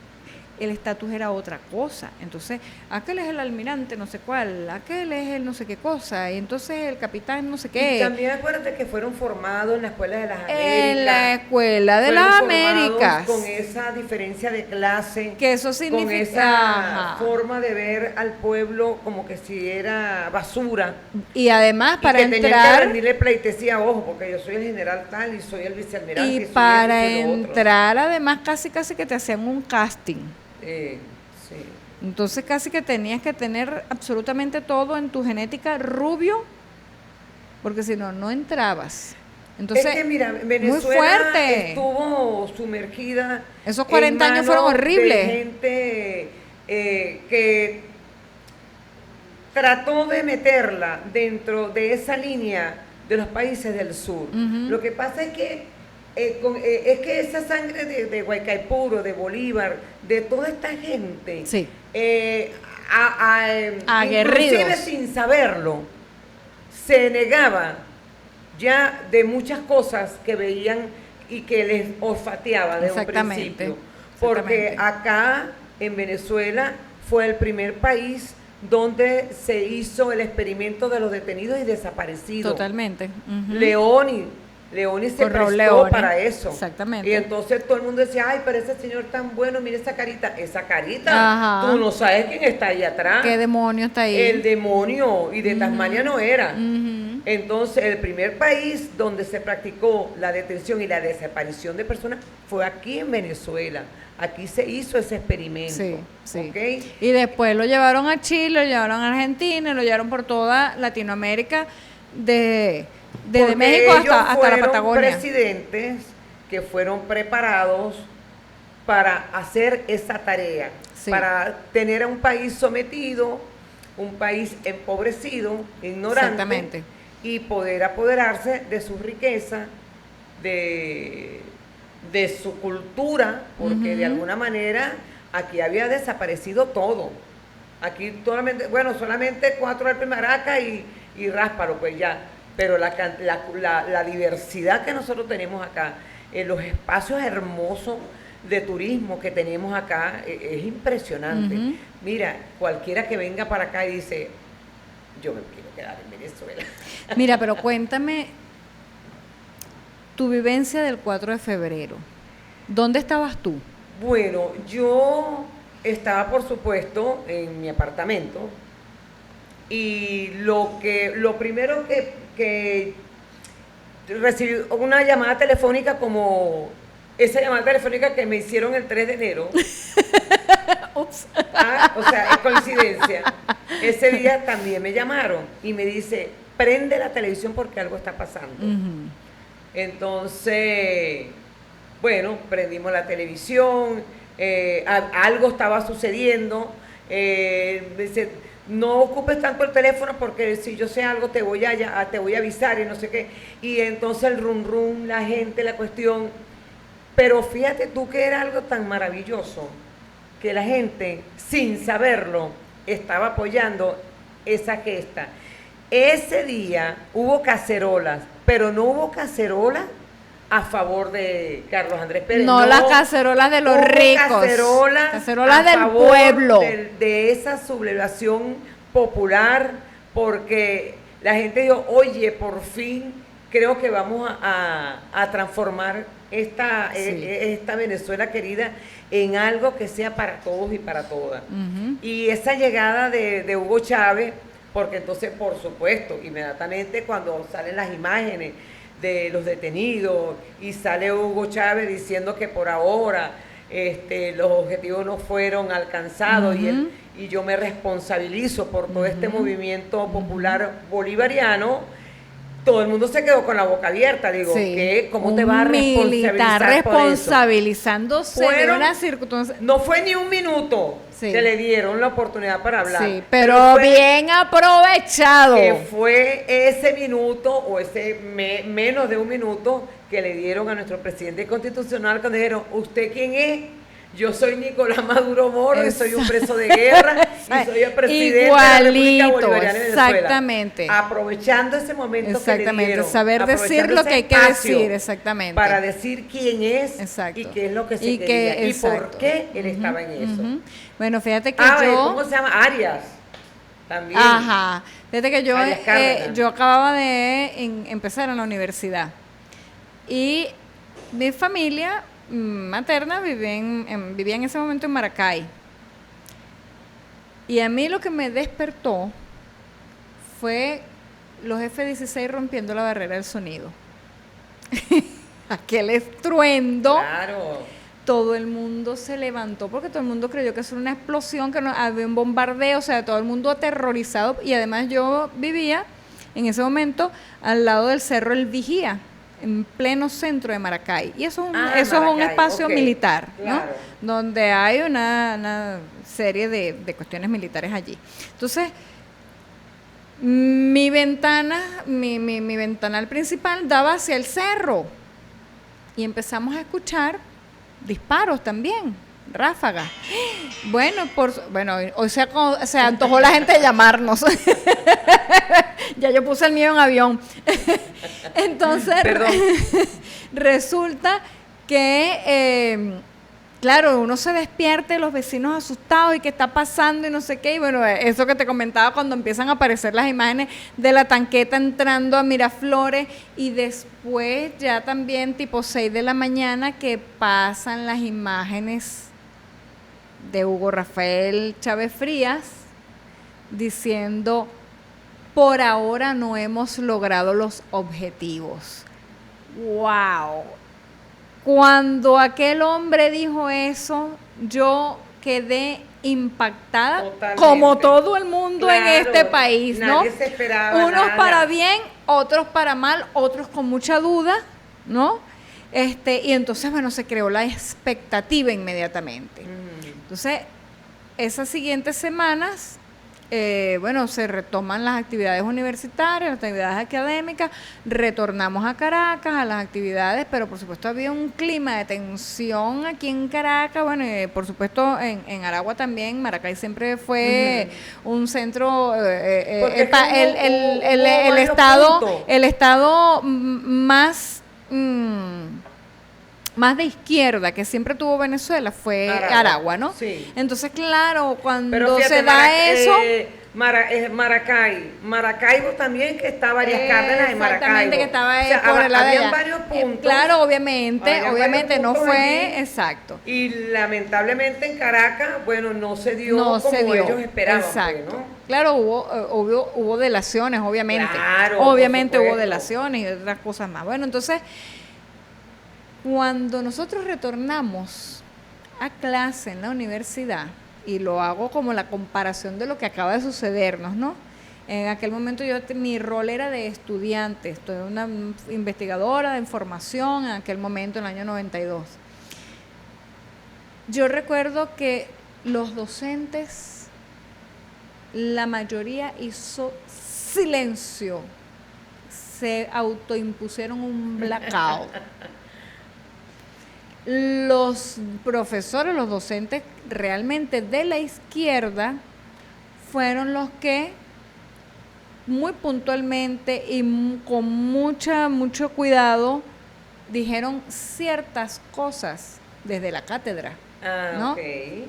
el estatus era otra cosa. Entonces, aquel es el almirante no sé cuál, aquel es el no sé qué cosa, y entonces el capitán no sé qué. Y también acuérdate que fueron formados en la Escuela de las Américas. En la Escuela de las Fueron formados Américas. Con esa diferencia de clase. Que eso Con significa... esa Ajá. forma de ver al pueblo como que si era basura. Y además, Y para que tenían que entrar... rendirle pleitesía, ojo, porque yo soy el general tal y soy el vicealmirante. Y soy para esto y lo otro. entrar, además, casi que te hacían un casting. Sí. Entonces casi que tenías que tener absolutamente todo en tu genética rubio, porque si no, no entrabas. Entonces, es que mira, muy Venezuela fuerte. estuvo sumergida. Esos 40 en años fueron manos horribles. De gente que trató de meterla dentro de esa línea de los países del sur. Ujú. Lo que pasa es que es que esa sangre de Guaycaipuro, de Bolívar, de toda esta gente, Sí. inclusive Aguerridos. sin saberlo, se negaba ya de muchas cosas que veían y que les olfateaba de un Exactamente, principio. Porque exactamente. acá en Venezuela fue el primer país donde se hizo el experimento de los detenidos y desaparecidos. Totalmente. Ujú. Leoni se Con Raúl prestó Leoni. para eso. Exactamente. Y entonces todo el mundo decía, ay, pero ese señor tan bueno, mire esa carita. Esa carita, Ajá. tú no sabes quién está ahí atrás. ¿Qué demonio está ahí? El demonio, y de Tasmania no era. Ujú. Entonces, el primer país donde se practicó la detención y la desaparición de personas fue aquí en Venezuela. Aquí se hizo ese experimento. Sí, sí. ¿Ok? Y después lo llevaron a Chile, lo llevaron a Argentina, lo llevaron por toda Latinoamérica, desde Porque México ellos hasta la fueron Patagonia. presidentes que fueron preparados para hacer esa tarea, Sí. para tener a un país sometido, un país empobrecido, ignorante, Exactamente. y poder apoderarse de su riqueza, de su cultura, porque de alguna manera aquí había desaparecido todo. Aquí solamente 4 alpes maracas y rásparo, pues ya. Pero la diversidad que nosotros tenemos acá, los espacios hermosos de turismo que tenemos acá, es impresionante. Ujú. Mira, cualquiera que venga para acá y dice, yo me quiero quedar en Venezuela. Mira, pero cuéntame tu vivencia del 4 de febrero. ¿Dónde estabas tú? Bueno, yo estaba, por supuesto, en mi apartamento, y lo primero que recibí una llamada telefónica, como esa llamada telefónica que me hicieron el 3 de enero. Ups. O sea, es coincidencia. Ese día también me llamaron y me dice, prende la televisión porque algo está pasando. Ujú. Entonces, bueno, prendimos la televisión, algo estaba sucediendo, dice, no ocupes tanto el teléfono porque si yo sé algo te voy a avisar y no sé qué. Y entonces el rum rum, la gente, la cuestión, Pero fíjate tú que era algo tan maravilloso que la gente, sin saberlo, estaba apoyando esa gesta. Ese día hubo cacerolas, pero no hubo cacerolas a favor de Carlos Andrés Pérez. No, las cacerolas de los hubo ricos. Cacerolas del pueblo. De esa sublevación popular, porque la gente dijo, oye, por fin creo que vamos a transformar esta Venezuela querida en algo que sea para todos y para todas. Uh-huh. Y esa llegada de Hugo Chávez, porque entonces, por supuesto, inmediatamente cuando salen las imágenes de los detenidos y sale Hugo Chávez diciendo que por ahora los objetivos no fueron alcanzados, uh-huh, y yo me responsabilizo por todo este movimiento popular bolivariano. Todo el mundo se quedó con la boca abierta, digo, sí. ¿cómo te vas a responsabilizar responsabilizándose por eso? de una circunstancia. No fue ni un minuto sí, que le dieron la oportunidad para hablar. Sí, pero fue, bien aprovechado. Que fue ese minuto o ese menos de un minuto que le dieron a nuestro presidente constitucional cuando dijeron, ¿usted quién es? Yo soy Nicolás Maduro Moro y soy un preso de guerra y soy el presidente de la República Bolivariana de Venezuela. Exactamente. Aprovechando ese momento que le dieron. Saber decir lo que hay que decir, exactamente. Para decir quién es. Exacto. Y qué es lo que se quería. Y por qué él estaba en eso. Bueno, fíjate que ¿cómo se llama? Arias. También. Ajá. Fíjate que yo acababa de empezar en la universidad. Y mi familia materna vivía en ese momento en Maracay. Y a mí lo que me despertó fue los F-16 rompiendo la barrera del sonido. Aquel estruendo. Claro. Todo el mundo se levantó porque todo el mundo creyó que eso era una explosión, que había un bombardeo, o sea, todo el mundo aterrorizado. Y además yo vivía en ese momento al lado del Cerro El Vigía, en pleno centro de Maracay. Y eso es un espacio militar, ¿no? Claro. Donde hay una serie de cuestiones militares allí. Entonces, mi ventanal principal daba hacia el cerro. Y empezamos a escuchar disparos también, ráfagas. Bueno, hoy se antojó la gente de llamarnos. Ya yo puse el mío en avión. Entonces, resulta que, claro, uno se despierta y los vecinos asustados y qué está pasando y no sé qué. Y bueno, eso que te comentaba cuando empiezan a aparecer las imágenes de la tanqueta entrando a Miraflores y después ya también tipo 6 de la mañana que pasan las imágenes de Hugo Rafael Chávez Frías diciendo, por ahora no hemos logrado los objetivos. ¡Wow! Cuando aquel hombre dijo eso, yo quedé impactada. Totalmente. Como todo el mundo, claro, en este país, ¿no? Nadie se esperaba unos nada. Para bien, otros para mal, otros con mucha duda, ¿no? Y entonces, bueno, se creó la expectativa inmediatamente. Entonces, esas siguientes semanas, se retoman las actividades universitarias, las actividades académicas, retornamos a Caracas, a las actividades, pero por supuesto había un clima de tensión aquí en Caracas, bueno, por supuesto en Aragua también. Maracay siempre fue un centro, el estado más de izquierda que siempre tuvo Venezuela fue Aragua, ¿no? Sí. Entonces, claro, cuando fíjate, se da eso... Maracaibo también, que está varias Cárdenas en Maracaibo. Exactamente, que estaba por el habían varios puntos. Claro, obviamente no fue allí, exacto. Y lamentablemente en Caracas, bueno, no se dio como ellos esperaban. Exacto. ¿No? Claro, hubo delaciones, obviamente. Claro, obviamente hubo delaciones y otras cosas más. Bueno, entonces, cuando nosotros retornamos a clase en la universidad, y lo hago como la comparación de lo que acaba de sucedernos, ¿no? En aquel momento mi rol era de estudiante, estoy una investigadora de información en aquel momento, en el año 92. Yo recuerdo que los docentes, la mayoría hizo silencio, se autoimpusieron un blackout. los profesores, los docentes realmente de la izquierda fueron los que muy puntualmente y con mucho cuidado dijeron ciertas cosas desde la cátedra, ¿no? Okay.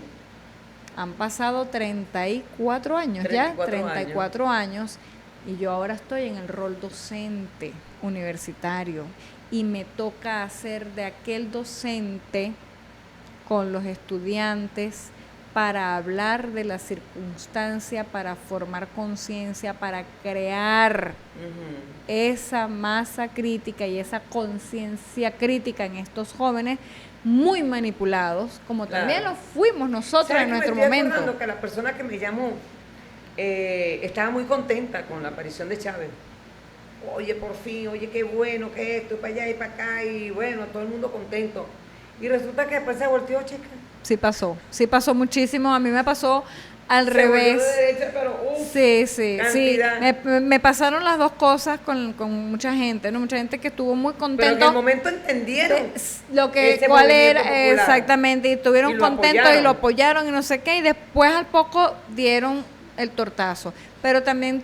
Han pasado 34 años 34 años, y yo ahora estoy en el rol docente universitario y me toca hacer de aquel docente con los estudiantes para hablar de la circunstancia, para formar conciencia, para crear esa masa crítica y esa conciencia crítica en estos jóvenes muy manipulados, como también lo fuimos nosotros en nuestro momento. Recordando que la persona que me llamó estaba muy contenta con la aparición de Chávez. Oye, por fin, oye, qué bueno que esto, y para allá y para acá, y bueno, todo el mundo contento. Y resulta que después se volteó, chica. Sí pasó muchísimo. A mí me pasó al revés. De derecha, pero, sí. cantidad. Me pasaron las dos cosas con mucha gente, ¿no? Mucha gente que estuvo muy contento. Pero en el momento entendieron lo que ese cuál movimiento era popular. Exactamente, y estuvieron Y lo contentos apoyaron. y lo apoyaron y no sé qué, y después al poco dieron el tortazo. Pero también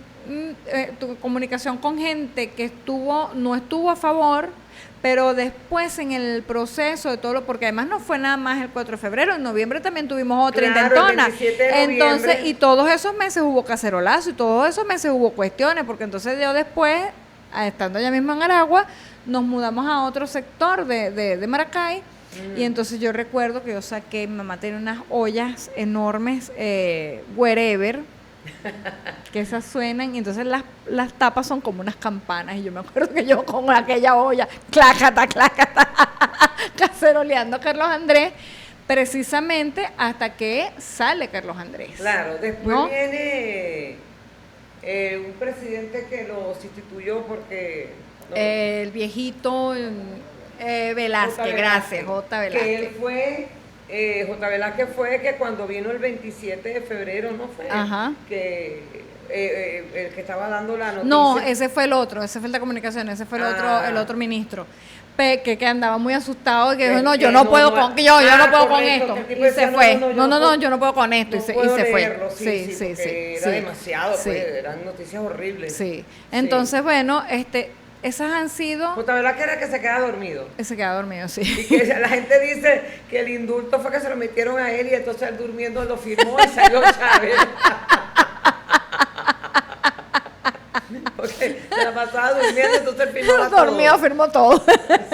tuve comunicación con gente que no estuvo a favor, pero después en el proceso de todo porque además no fue nada más el 4 de febrero, en noviembre también tuvimos otra intentona. El 27 de entonces, noviembre. y todos esos meses hubo cacerolazo y todos esos meses hubo cuestiones, porque entonces yo después, estando allá mismo en Aragua, nos mudamos a otro sector de Maracay. Y entonces yo recuerdo que yo saqué, mi mamá tenía unas ollas enormes, wherever, que esas suenan, y entonces las tapas son como unas campanas, y yo me acuerdo que yo con aquella olla, clácata, caceroleando a Carlos Andrés, precisamente hasta que sale Carlos Andrés. Claro, después ¿no? viene un presidente que lo sustituyó porque... ¿no? El viejito Velázquez, J. gracias, J. Velázquez. Que él fue, J. Velázquez fue que cuando vino el 27 de febrero, ¿no fue? Ajá. Que el que estaba dando la noticia. No, ese fue el otro, ese fue el de comunicación, ese fue el otro ministro. Que andaba muy asustado y que dijo, no, yo no puedo con correcto, esto. que el tipo Y se decía, fue. no, Yo no puedo con esto. No y se puedo fue. leerlo, sí, porque era demasiado, Sí. pues, eran noticias horribles. Sí. Entonces, bueno, esas han sido... J. Velázquez era que se queda dormido. Se queda dormido, sí. Y que la gente dice que el indulto fue que se lo metieron a él y entonces él durmiendo lo firmó y salió Chávez. Porque se la pasaba durmiendo, entonces firmó todo. Dormido, firmó todo.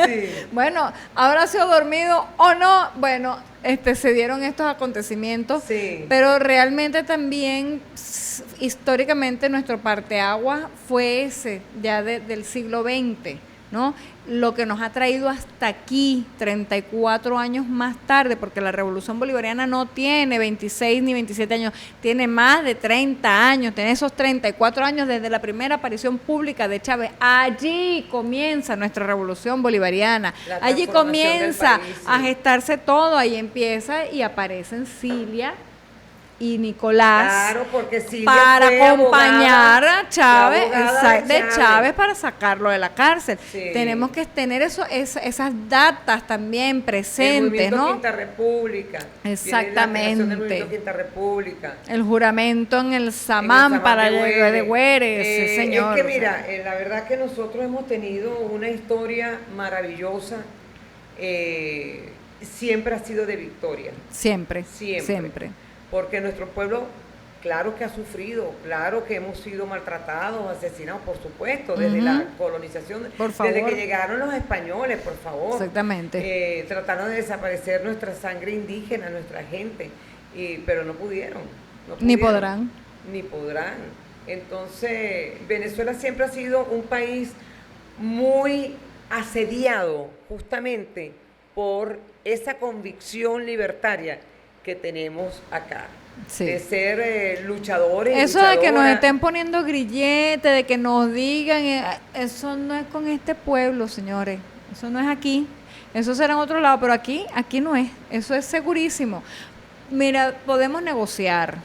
Sí. Bueno, habrá sido dormido o no, bueno, se dieron estos acontecimientos, Sí. pero realmente también históricamente nuestro parteaguas fue ese, ya del siglo XX, ¿no? Lo que nos ha traído hasta aquí, 34 años más tarde, porque la Revolución Bolivariana no tiene 26 ni 27 años, tiene más de 30 años, tiene esos 34 años desde la primera aparición pública de Chávez. Allí comienza nuestra Revolución Bolivariana, La allí transformación comienza del país, sí. a gestarse todo, ahí empieza y aparecen Cilia y Nicolás, Claro, porque Silvia para fue acompañar abogada, a Chávez, la abogada de Chávez para sacarlo de la cárcel. Sí. Tenemos que tener esas datas también el presentes, movimiento ¿no? Quinta República. Exactamente. Viene la creación del movimiento Quinta República. El juramento en el Samán para de Güeres, sí, señor. Es que mira, la verdad que nosotros hemos tenido una historia maravillosa, siempre ha sido de victoria. Siempre. Porque nuestro pueblo, claro que ha sufrido, claro que hemos sido maltratados, asesinados, por supuesto, desde la colonización, Por favor. desde que llegaron los españoles, por favor. Exactamente. Trataron de desaparecer nuestra sangre indígena, nuestra gente, pero no pudieron. Ni podrán. Ni podrán. Entonces, Venezuela siempre ha sido un país muy asediado, justamente por esa convicción libertaria que tenemos acá, Sí. de ser luchadores. Eso de que nos luchadoras. estén poniendo grillete, de que nos digan, eso no es con este pueblo, señores. Eso no es aquí. Eso será en otro lado, pero aquí no es. Eso es segurísimo. Mira, podemos negociar.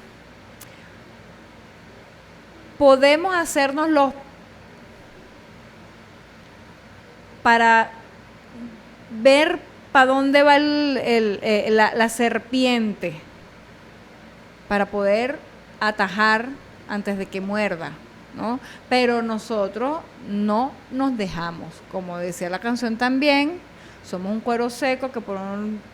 Podemos hacernos para ver ¿para dónde va la serpiente? Para poder atajar antes de que muerda, ¿no? Pero nosotros no nos dejamos. Como decía la canción también, somos un cuero seco que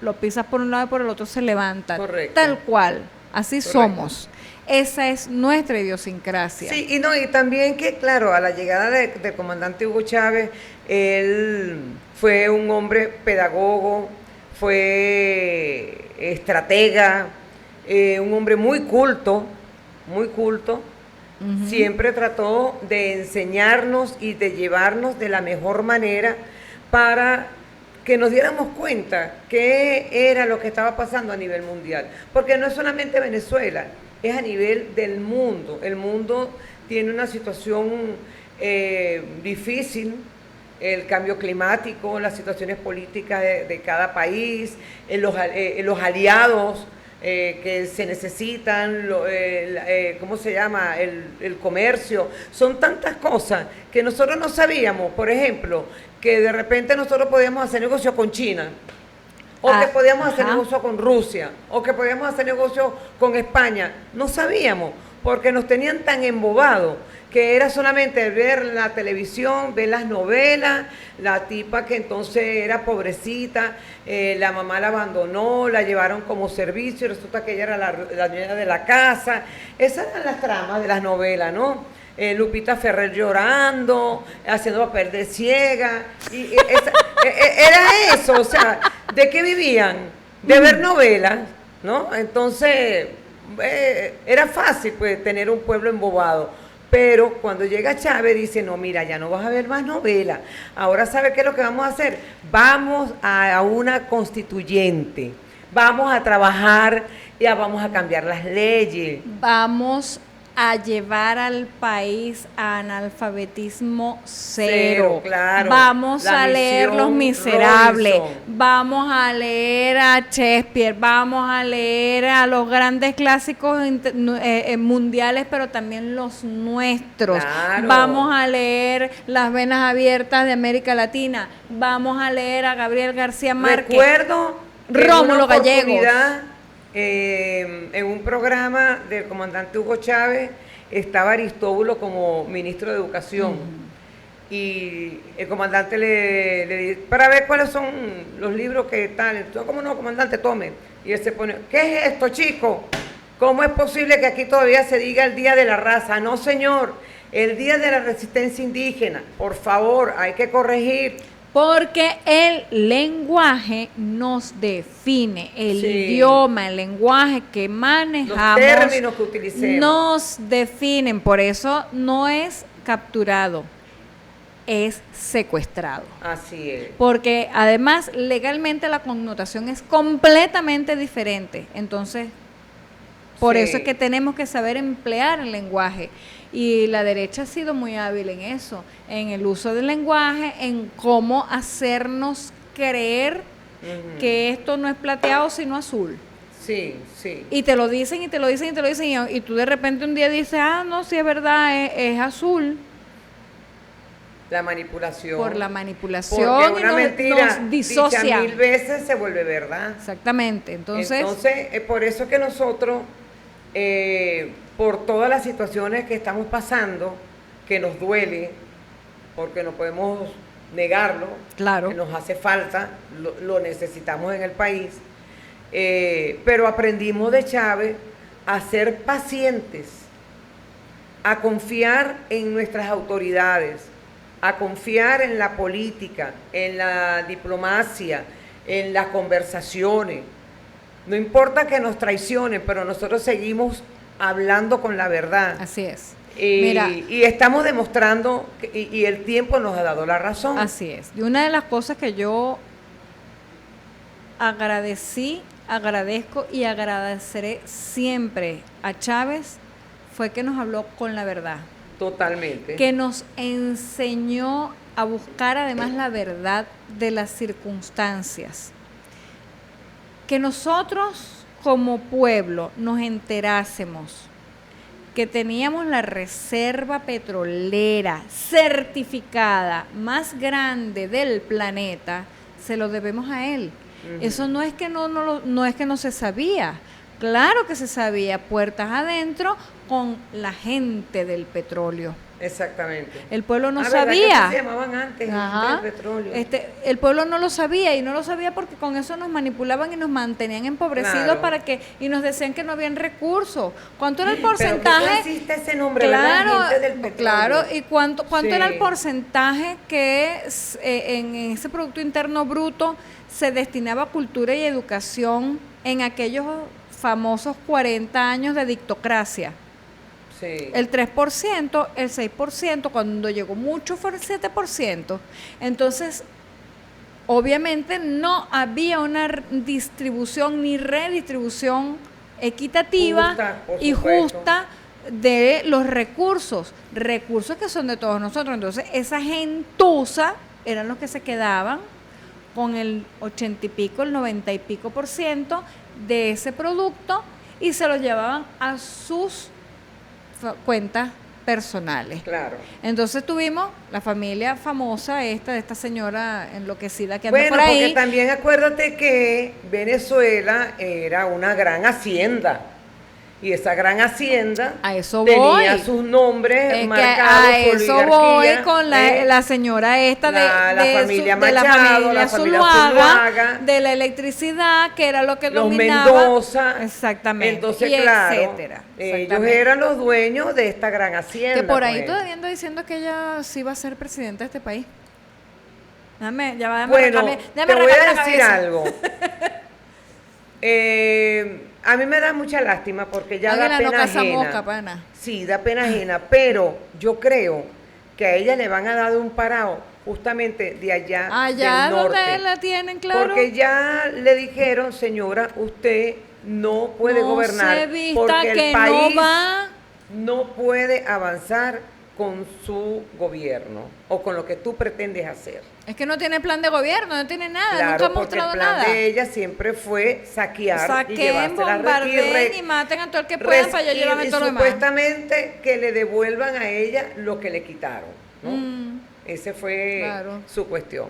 lo pisas por un lado y por el otro se levanta. Correcto. Tal cual, así Correcto. Somos. Esa es nuestra idiosincrasia. Sí, y también que, claro, a la llegada del comandante Hugo Chávez, él fue un hombre pedagogo, fue estratega, un hombre muy culto, siempre trató de enseñarnos y de llevarnos de la mejor manera para que nos diéramos cuenta qué era lo que estaba pasando a nivel mundial, porque no es solamente Venezuela, es a nivel del mundo. El mundo tiene una situación difícil, el cambio climático, las situaciones políticas de cada país, los aliados que se necesitan, ¿cómo se llama? El comercio. Son tantas cosas que nosotros no sabíamos. Por ejemplo, que de repente nosotros podíamos hacer negocio con China, o que podíamos hacer negocio con Rusia, o que podíamos hacer negocio con España. No sabíamos, porque nos tenían tan embobados que era solamente ver la televisión, ver las novelas, la tipa que entonces era pobrecita, la mamá la abandonó, la llevaron como servicio y resulta que ella era la dueña de la casa. Esas eran las tramas de las novelas, ¿no? Lupita Ferrer llorando, haciendo papel de ciega, era eso, o sea, ¿de qué vivían? De ver novelas, ¿no? Entonces, era fácil, pues, tener un pueblo embobado. Pero cuando llega Chávez dice, no, mira, ya no vas a ver más novelas. Ahora, ¿sabe qué es lo que vamos a hacer? Vamos a una constituyente, vamos a trabajar, ya vamos a cambiar las leyes. Vamos a llevar al país a analfabetismo cero. Claro. Vamos a leer Los Miserables, Robinson. vamos a leer a Shakespeare, vamos a leer a los grandes clásicos mundiales, pero también los nuestros. Claro. Vamos a leer Las Venas Abiertas de América Latina, vamos a leer a Gabriel García Márquez. Recuerdo Rómulo Gallegos. En un programa del comandante Hugo Chávez estaba Aristóbulo como ministro de Educación. Y el comandante le dice, para ver cuáles son los libros que tal. Entonces, ¿cómo no, comandante? Tome. Y él se pone, ¿qué es esto, chico? ¿Cómo es posible que aquí todavía se diga el Día de la Raza? No, señor, el Día de la Resistencia Indígena. Por favor, hay que corregir. Porque el lenguaje nos define, el idioma, el lenguaje que manejamos, los términos que utilicemos nos definen. Por eso no es capturado, es secuestrado. Así es. Porque además legalmente la connotación es completamente diferente. Entonces, por eso es que tenemos que saber emplear el lenguaje. Y la derecha ha sido muy hábil en eso, en el uso del lenguaje, en cómo hacernos creer que esto no es plateado sino azul. Sí, sí. Y te lo dicen y te lo dicen y te lo dicen y tú de repente un día dices, no, sí es verdad, es azul. La manipulación. Por la manipulación. Porque una mentira nos disocia. dicha 1000 veces se vuelve verdad. Exactamente. Entonces por eso que nosotros, por todas las situaciones que estamos pasando, que nos duele, porque no podemos negarlo, claro, que nos hace falta, lo necesitamos en el país, pero aprendimos de Chávez a ser pacientes, a confiar en nuestras autoridades, a confiar en la política, en la diplomacia, en las conversaciones. No importa que nos traicionen, pero nosotros seguimos hablando con la verdad. Así es. Mira, Y estamos demostrando, y el tiempo nos ha dado la razón. Así es. Y una de las cosas que yo agradezco y agradeceré siempre a Chávez fue que nos habló con la verdad. Totalmente. Que nos enseñó a buscar además la verdad de las circunstancias. Que nosotros como pueblo nos enterásemos que teníamos la reserva petrolera certificada más grande del planeta, se lo debemos a él. Eso no es que no es que no se sabía. Claro que se sabía, puertas adentro con la gente del petróleo. Exactamente. El pueblo no ¿verdad que sabía. así se llamaban antes, Ajá. el petróleo? El pueblo no lo sabía, y no lo sabía porque con eso nos manipulaban y nos mantenían empobrecidos Claro. y nos decían que no habían recursos. ¿Cuánto era el Pero porcentaje? ¿qué no existe ese nombre, Claro, ¿verdad? Gente del petróleo. claro. ¿Y cuánto Sí. era el porcentaje que en ese Producto Interno Bruto se destinaba a cultura y educación en aquellos famosos 40 años de dictocracia? Sí. El 3%, el 6%, cuando llegó mucho fue el 7%. Entonces, obviamente no había una distribución ni redistribución equitativa Justa, por y supuesto. justa de los recursos que son de todos nosotros. Entonces, esa gentuza eran los que se quedaban con el 80 y pico, el 90 y pico % de ese producto y se lo llevaban a sus cuentas personales. Claro. Entonces tuvimos la familia famosa de esta señora enloquecida que anda Bueno, por ahí. porque también acuérdate que Venezuela era una gran hacienda. Y esa gran hacienda A eso tenía voy. sus nombres Es que marcados. a su eso oligarquía, voy con la señora esta la familia de la Machado, familia la familia Zuluaga, Zuluaga, de la electricidad, que era lo que los dominaba. Mendoza. Exactamente. Entonces, y claro, etcétera. ellos Exactamente. eran los dueños de esta gran hacienda. Que por ahí pues. todavía anda diciendo que ella sí va a ser presidenta de este país. Déjame Bueno, déjame te voy arrancarme a la decir cabeza. algo. A mí me da mucha lástima porque ya Águila da no pena caza ajena. mosca, pana. Sí, da pena ajena, pero yo creo que a ella le van a dar un parado justamente de allá Allá del norte. donde la tienen, claro. Porque ya le dijeron, señora, usted no puede No gobernar se vista porque que el no país va. no puede avanzar con su gobierno o con lo que tú pretendes hacer. Es que no tiene plan de gobierno, no tiene nada, Claro, nunca ha porque el mostrado plan nada. de ella siempre fue saquear y Saquen, llevarse la bombardeen y maten a todo el que puedan para allá llevarme y todo lo demás. supuestamente que le devuelvan a ella lo que le quitaron, ¿no? Mm. Ese fue Claro. su cuestión.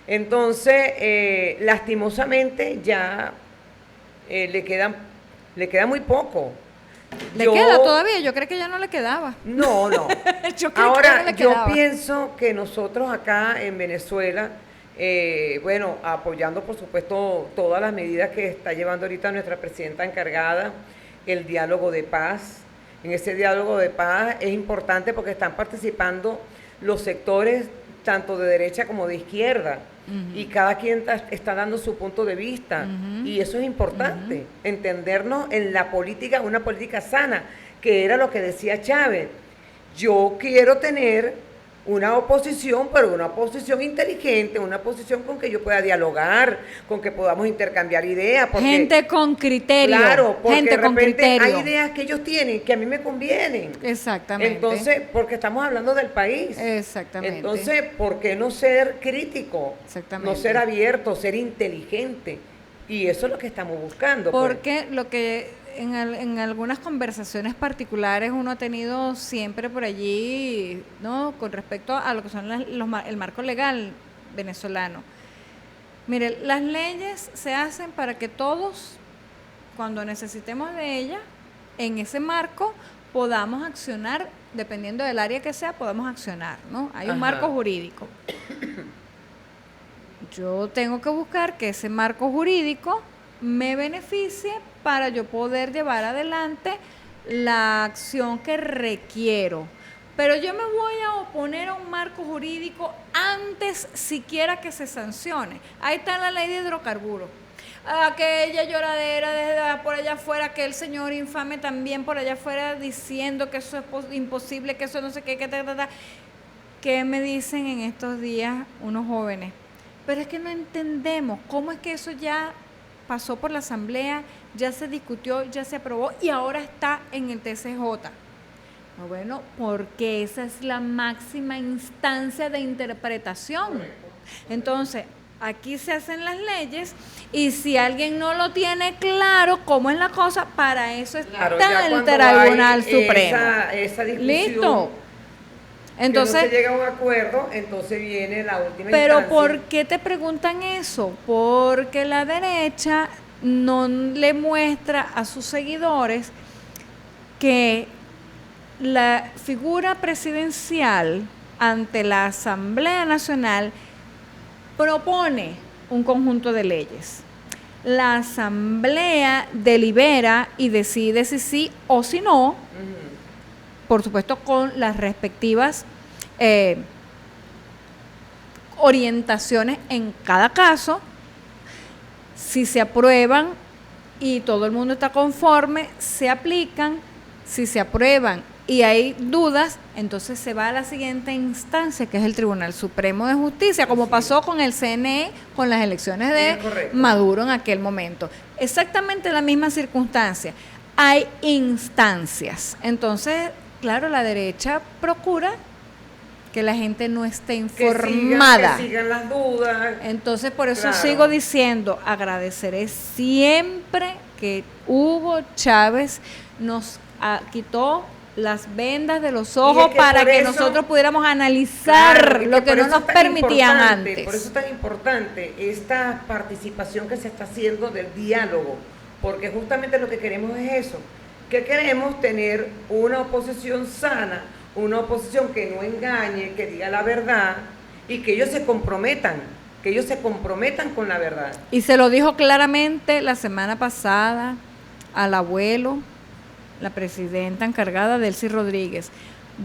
Entonces, lastimosamente ya le queda muy poco. ¿Le queda todavía? Yo creo que ya no le quedaba. No, no. Yo creo que Ahora, no le yo quedaba. pienso que nosotros acá en Venezuela, bueno, apoyando por supuesto todas las medidas que está llevando ahorita nuestra presidenta encargada, el diálogo de paz. En ese diálogo de paz es importante porque están participando los sectores tanto de derecha como de izquierda. Y cada quien está dando su punto de vista. Y eso es importante, entendernos en la política, una política sana, que era lo que decía Chávez. Yo quiero tener una oposición, pero una oposición inteligente, una oposición con que yo pueda dialogar, con que podamos intercambiar ideas. Porque, Gente con criterio. claro, porque gente de con repente criterio. hay ideas que ellos tienen que a mí me convienen. Exactamente. Entonces, porque estamos hablando del país. Exactamente. Entonces, ¿por qué no ser crítico? Exactamente. No ser abierto, ser inteligente. Y eso es lo que estamos buscando. pues. Porque lo que en algunas conversaciones particulares uno ha tenido siempre por allí, ¿no? Con respecto a lo que son el marco legal venezolano. Mire, las leyes se hacen para que todos, cuando necesitemos de ellas, en ese marco podamos accionar, dependiendo del área que sea, podamos accionar, ¿no? Hay un Ajá. marco jurídico. Yo tengo que buscar que ese marco jurídico me beneficie para yo poder llevar adelante la acción que requiero. Pero yo me voy a oponer a un marco jurídico antes siquiera que se sancione. Ahí está la ley de hidrocarburos. Aquella lloradera desde por allá afuera, que el señor infame también por allá afuera diciendo que eso es imposible, que eso no sé qué, que ¿Qué me dicen en estos días unos jóvenes? Pero es que no entendemos cómo es que eso ya pasó por la asamblea, ya se discutió, ya se aprobó y ahora está en el TCJ. Bueno, porque esa es la máxima instancia de interpretación. Entonces, aquí se hacen las leyes y si alguien no lo tiene claro cómo es la cosa, para eso Claro, está ya el cuando Tribunal hay Supremo. esa discusión, Listo. Entonces, que no se llega a un acuerdo, entonces viene la última pero instancia. ¿por qué te preguntan eso? Porque la derecha no le muestra a sus seguidores que la figura presidencial ante la Asamblea Nacional propone un conjunto de leyes. La Asamblea delibera y decide si sí o si no, por supuesto con las respectivas orientaciones en cada caso. Si se aprueban y todo el mundo está conforme, se aplican. Si se aprueban y hay dudas, entonces se va a la siguiente instancia, que es el Tribunal Supremo de Justicia, como pasó con el CNE, con las elecciones de Maduro en aquel momento. Exactamente la misma circunstancia. Hay instancias. Entonces, claro, la derecha procura que la gente no esté informada. Que sigan las dudas. Entonces, por eso sigo diciendo, agradeceré siempre que Hugo Chávez nos quitó las vendas de los ojos para que nosotros pudiéramos analizar lo que no nos permitían antes. Por eso es tan importante esta participación que se está haciendo del diálogo, porque justamente lo que queremos es eso, que queremos tener una oposición sana, una oposición que no engañe, que diga la verdad y que ellos se comprometan con la verdad. Y se lo dijo claramente la semana pasada al abuelo, la presidenta encargada, Delcy Rodríguez.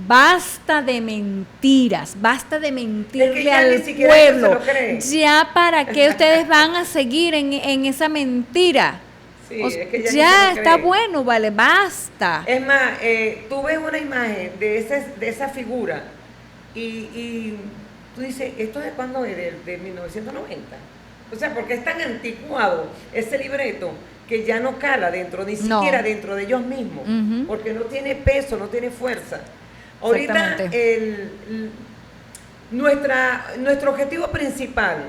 Basta de mentiras, basta de mentirle al pueblo. Ya, ¿para qué ustedes van a seguir en esa mentira? Sí, es que ya está bueno, vale, basta. Es más, tú ves una imagen de esa figura y tú dices, ¿esto de cuándo es? De 1990. O sea, porque es tan anticuado ese libreto que ya no cala dentro, ni siquiera dentro de ellos mismos, porque no tiene peso, no tiene fuerza. Ahorita nuestro objetivo principal,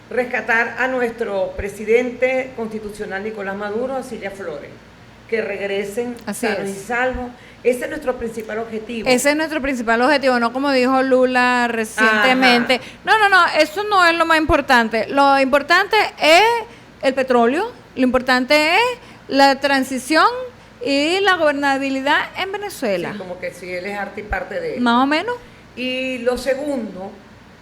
rescatar a nuestro presidente constitucional Nicolás Maduro, a Cilia Flores, que regresen sanos y salvos. Ese es nuestro principal objetivo. Ese es nuestro principal objetivo, no como dijo Lula recientemente. Ajá. No, eso no es lo más importante. Lo importante es el petróleo, lo importante es la transición y la gobernabilidad en Venezuela. Sí, como que si él es arte y parte de él. Más o menos. Y lo segundo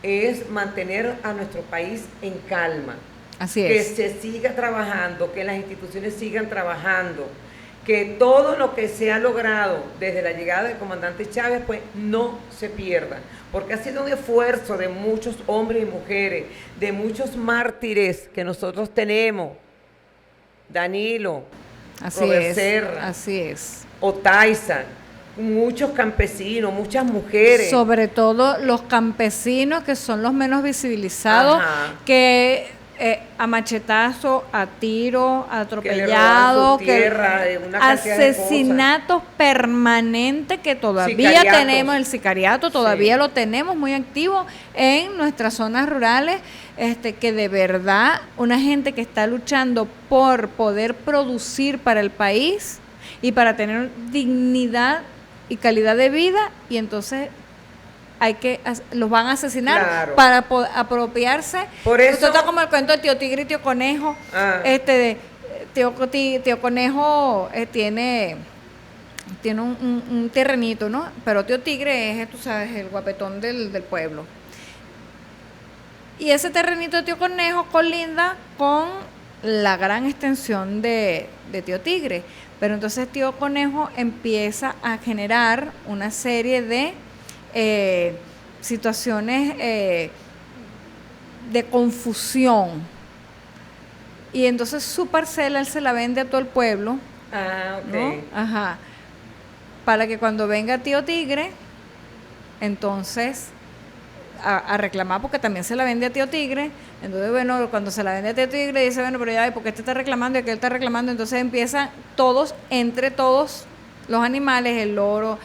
es mantener a nuestro país en calma. Así es. Que se siga trabajando, que las instituciones sigan trabajando, que todo lo que se ha logrado desde la llegada del comandante Chávez, pues no se pierda, porque ha sido un esfuerzo de muchos hombres y mujeres, de muchos mártires que nosotros tenemos, Danilo, Robert Serra, así es, Otaiza, muchos campesinos, muchas mujeres. Sobre todo los campesinos, que son los menos visibilizados, que a machetazo, a tiro, atropellado, asesinatos permanentes que todavía tenemos, el sicariato todavía lo tenemos muy activo en nuestras zonas rurales, que de verdad una gente que está luchando por poder producir para el país y para tener dignidad y calidad de vida, y entonces los van a asesinar para apropiarse. Por eso, esto está como el cuento de Tío Tigre y Tío Conejo. Tío Conejo tiene un terrenito, ¿no? Pero Tío Tigre es, tú sabes, el guapetón del pueblo. Y ese terrenito de Tío Conejo colinda con la gran extensión de Tío Tigre. Pero entonces Tío Conejo empieza a generar una serie de situaciones de confusión, y entonces su parcela él se la vende a todo el pueblo, ¿no? Ajá, para que cuando venga Tío Tigre, entonces a reclamar, porque también se la vende a Tío Tigre. Entonces, bueno, cuando se la vende a Tío Tigre, dice, bueno, pero ya, ¿por qué este está reclamando y aquel está reclamando? Entonces empiezan entre todos los animales, el loro,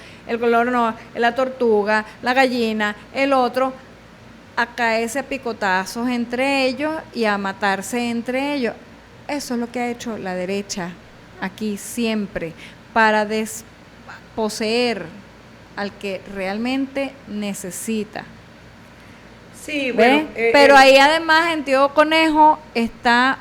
la tortuga, la gallina, el otro, a caerse a picotazos entre ellos y a matarse entre ellos. Eso es lo que ha hecho la derecha aquí siempre, para desposeer al que realmente necesita. Sí, ¿Ve? bueno. Pero ahí además en Tío Conejo está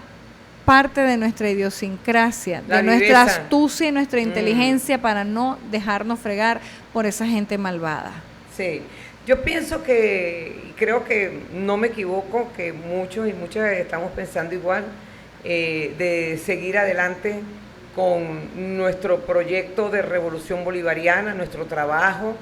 parte de nuestra idiosincrasia, La de nuestra viveza. astucia y nuestra inteligencia para no dejarnos fregar por esa gente malvada. Sí, yo pienso que, y creo que no me equivoco, que muchos y muchas estamos pensando igual, de seguir adelante con nuestro proyecto de revolución bolivariana, nuestro trabajo,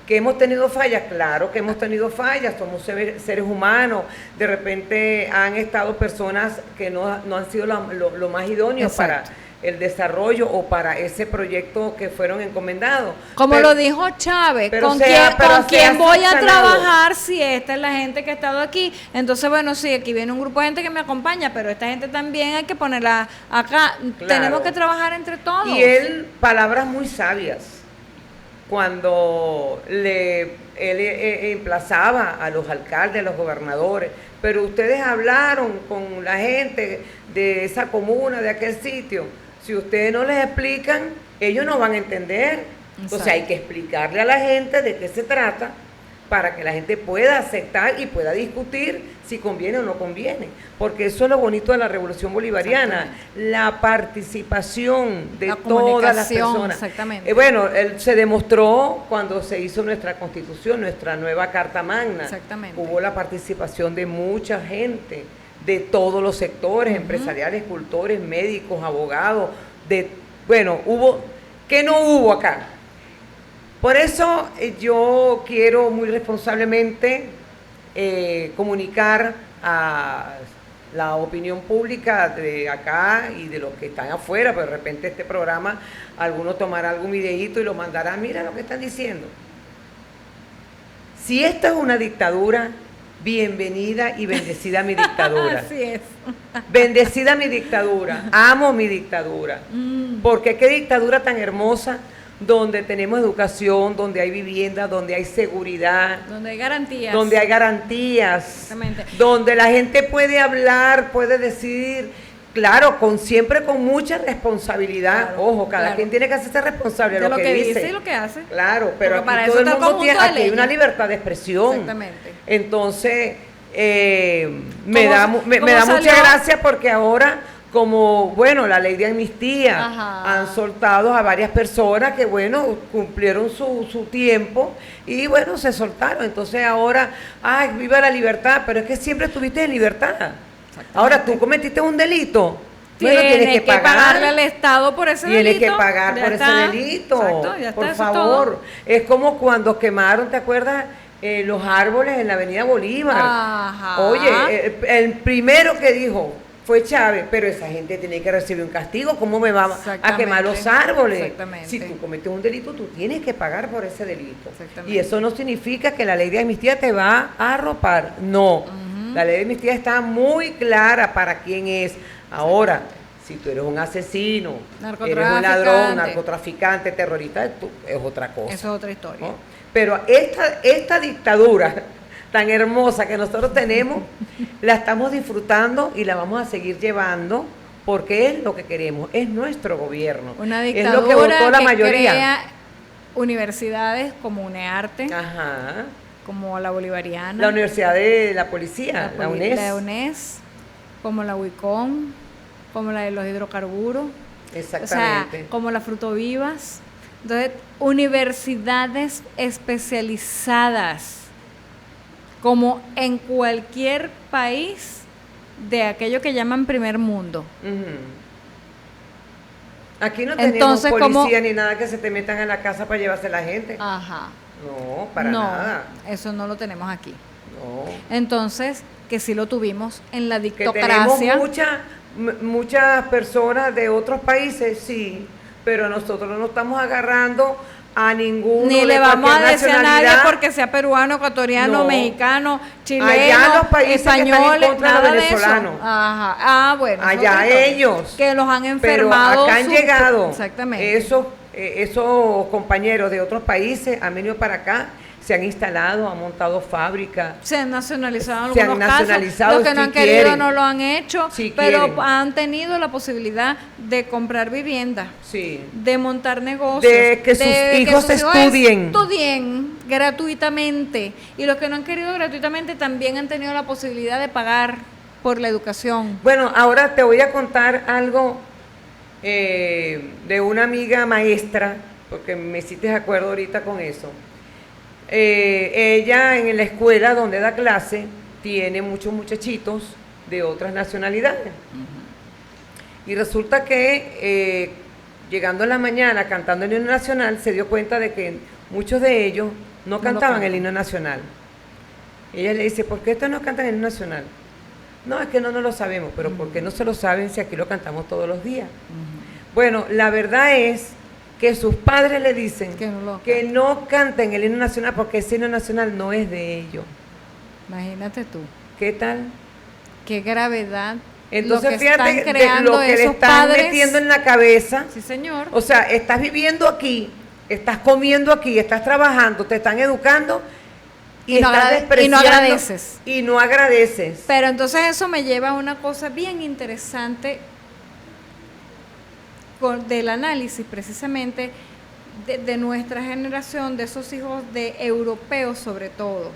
que hemos tenido fallas, claro que hemos tenido fallas, somos seres humanos, de repente han estado personas que no han sido lo más idóneos para Exacto. el desarrollo o para ese proyecto que fueron encomendados. Como Pero- lo dijo Chávez, pero ¿con se quién, ha- pero con se quién ha voy a subsanado. trabajar si esta es la gente que ha estado aquí? Entonces, bueno, sí, aquí viene un grupo de gente que me acompaña, pero esta gente también hay que ponerla acá. Claro. Tenemos que trabajar entre todos. Y él, palabras muy sabias, cuando él emplazaba a los alcaldes, a los gobernadores, pero ustedes hablaron con la gente de esa comuna, de aquel sitio, si ustedes no les explican, ellos no van a entender. Entonces Exacto. hay que explicarle a la gente de qué se trata para que la gente pueda aceptar y pueda discutir si conviene o no conviene. Porque eso es lo bonito de la Revolución Bolivariana, la participación de La todas las comunicación, personas. exactamente. Bueno, él se demostró cuando se hizo nuestra Constitución, nuestra nueva Carta Magna. Exactamente. Hubo la participación de mucha gente, de todos los sectores, empresariales, cultores, médicos, abogados, ¿qué no hubo acá? Por eso yo quiero muy responsablemente comunicar a la opinión pública de acá y de los que están afuera, pero de repente este programa, alguno tomará algún videíto y lo mandará, mira lo que están diciendo. Si esta es una dictadura, bienvenida y bendecida mi dictadura. Así es. Bendecida mi dictadura, amo mi dictadura, porque qué dictadura tan hermosa, donde tenemos educación, donde hay vivienda, donde hay seguridad, Donde hay garantías. donde hay garantías, Exactamente. donde la gente puede hablar, puede decidir, claro, siempre con mucha responsabilidad. Claro, Ojo, cada claro. quien tiene que hacerse responsable de de lo que dice y lo que hace. Claro, pero Porque para aquí eso todo el está el mundo conjunto tiene, de aquí hay una leyes. libertad de expresión. Exactamente. Entonces, me Como- da como mucha salió- gracia porque ahora, como, bueno, la ley de amnistía, Ajá. han soltado a varias personas que, bueno, cumplieron su tiempo y, bueno, se soltaron. Entonces ahora, ay, viva la libertad, pero es que siempre estuviste en libertad. Ahora tú cometiste un delito. Bueno, tienes que pagarle al Estado por ese Tienes delito. que pagar Ya por está. ese delito. Exacto, ya está, por eso es favor. todo. Es como cuando quemaron, ¿te acuerdas? Los árboles en la Avenida Bolívar. Ajá. Oye, el primero que dijo fue Chávez, pero esa gente tiene que recibir un castigo. ¿Cómo me va a Exactamente. quemar los árboles? Exactamente. Si tú cometes un delito, tú tienes que pagar por ese delito. Exactamente. Y eso no significa que la ley de amnistía te va a arropar. No. La ley de amnistía está muy clara para quién es. Ahora, si tú eres un asesino, eres un ladrón, Narcotraficante. narcotraficante, terrorista, es otra cosa. Eso es otra historia. ¿no? Pero esta dictadura tan hermosa que nosotros tenemos, la estamos disfrutando y la vamos a seguir llevando porque es lo que queremos, es nuestro gobierno. Una es dictadura lo que votó la que mayoría. crea universidades como UNEARTE, Ajá. como la Bolivariana, La Universidad de la Policía, la UNES. la UNES, como la UICOM, como la de los hidrocarburos, o sea, Exactamente. como la Frutovivas. Entonces, universidades especializadas, como en cualquier país de aquello que llaman primer mundo. Ujú. Aquí no tenemos Entonces, policía ni nada que se te metan a la casa para llevarse la gente. Ajá. No, para no, nada. eso no lo tenemos aquí. No. Entonces, que sí lo tuvimos en la Que tenemos dictocracia. muchas personas de otros países, sí, pero nosotros no nos estamos agarrando a ninguno Ni de le vamos a cualquier decir a nadie nacionalidad. porque sea peruano, ecuatoriano, No. mexicano, chileno, Allá los países que están en españoles, contra de nada los de eso. venezolanos. Ajá. Ah, bueno. es Allá otra historia. ellos. Que los han Pero enfermado. acá han llegado Exactamente. esos compañeros de otros países, han venido para acá, se han instalado, han montado fábricas. Se han nacionalizado en Se han algunos casos. nacionalizado Los que no si han querido quieren. no lo han hecho, Si pero quieren. han tenido la posibilidad de comprar vivienda, Sí. de montar negocios, De que sus hijos estudien gratuitamente. Y los que no han querido gratuitamente también han tenido la posibilidad de pagar por la educación. Bueno, ahora te voy a contar algo de una amiga maestra, porque me hiciste de acuerdo ahorita con eso. Ella en la escuela donde da clase tiene muchos muchachitos de otras nacionalidades. Y resulta que llegando en la mañana cantando el himno nacional se dio cuenta de que muchos de ellos no cantaban el himno nacional. Ella le dice, ¿por qué estos no cantan el himno nacional? No, es que no lo sabemos, pero ¿por qué no se lo saben si aquí lo cantamos todos los días? Bueno, la verdad es que sus padres le dicen que no canten el himno nacional porque ese himno nacional no es de ellos. Imagínate tú. ¿Qué tal? Qué gravedad. Entonces, lo que fíjate están creando lo que le esos están padres. metiendo en la cabeza. Sí, señor. O sea, estás viviendo aquí, estás comiendo aquí, estás trabajando, te están educando y no estás agrade- despreciando. y no agradeces. Y no agradeces. Pero entonces eso me lleva a una cosa bien interesante del análisis precisamente de nuestra generación, de esos hijos de europeos sobre todo,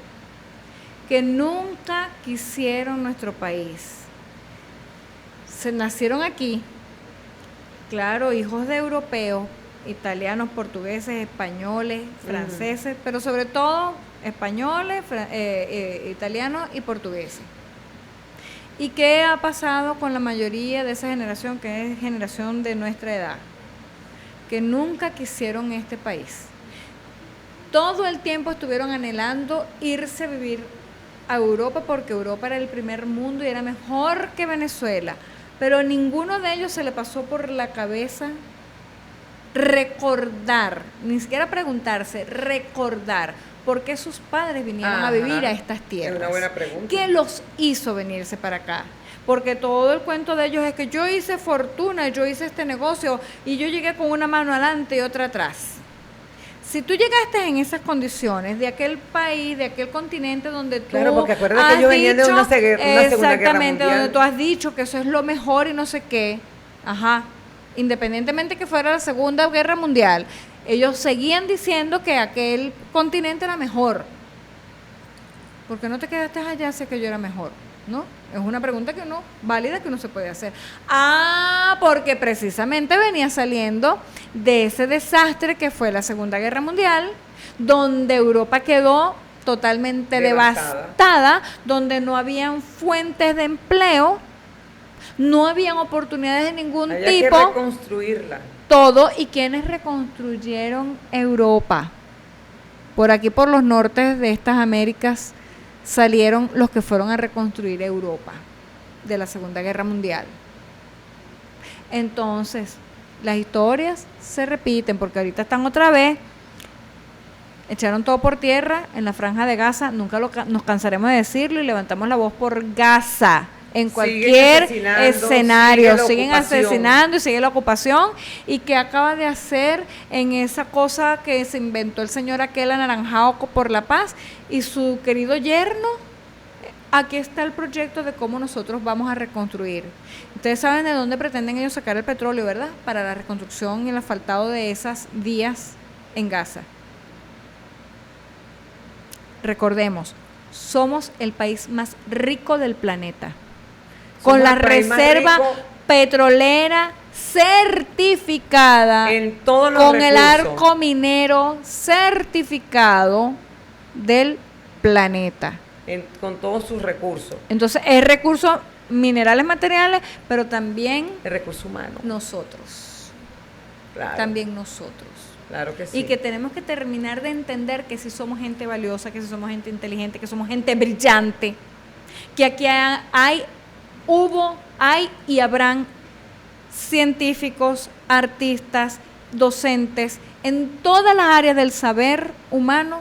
que nunca quisieron nuestro país. Se nacieron aquí, claro, hijos de europeos, italianos, portugueses, españoles, franceses, pero sobre todo españoles, italianos y portugueses. ¿Y qué ha pasado con la mayoría de esa generación, que es generación de nuestra edad? Que nunca quisieron este país. Todo el tiempo estuvieron anhelando irse a vivir a Europa porque Europa era el primer mundo y era mejor que Venezuela. Pero ninguno de ellos se le pasó por la cabeza recordar, ni siquiera preguntarse, recordar por qué sus padres vinieron a vivir a estas tierras. Es una buena pregunta. ¿Qué los hizo venirse para acá? Porque todo el cuento de ellos es que yo hice fortuna, yo hice este negocio y yo llegué con una mano adelante y otra atrás. Si tú llegaste en esas condiciones de aquel país, de aquel continente donde tú Claro, porque acuérdate que ellos venían de una Segunda Guerra exactamente, Mundial. donde tú has dicho que eso es lo mejor y no sé qué, independientemente que fuera la Segunda Guerra Mundial, ellos seguían diciendo que aquel continente era mejor. ¿Por qué no te quedaste allá si que yo era mejor? ¿No? Es una pregunta que válida que uno se puede hacer. Porque precisamente venía saliendo de ese desastre que fue la Segunda Guerra Mundial, donde Europa quedó totalmente devastada, donde no habían fuentes de empleo, no habían oportunidades de ningún Había tipo. que reconstruirla. Todo, y quienes reconstruyeron Europa. Por aquí, por los nortes de estas Américas, salieron los que fueron a reconstruir Europa de la Segunda Guerra Mundial. Entonces, las historias se repiten, porque ahorita están otra vez, echaron todo por tierra en la Franja de Gaza, nunca nos cansaremos de decirlo, y levantamos la voz por Gaza. En cualquier escenario, siguen asesinando y sigue la ocupación. ¿Y qué acaba de hacer en esa cosa que se inventó el señor aquel anaranjado por la paz y su querido yerno? Aquí está el proyecto de cómo nosotros vamos a reconstruir. Ustedes saben de dónde pretenden ellos sacar el petróleo, ¿verdad? Para la reconstrucción y el asfaltado de esas vías en Gaza. Recordemos, somos el país más rico del planeta. Con la reserva petrolera certificada, en todos los con recursos. el arco minero certificado del planeta. Con todos sus recursos. Entonces, es recursos minerales, materiales, pero también El recurso humano. nosotros. Claro. También nosotros. Claro que sí. Y que tenemos que terminar de entender que si somos gente valiosa, que si somos gente inteligente, que somos gente brillante, que aquí hay y habrán científicos, artistas, docentes, en todas las áreas del saber humano.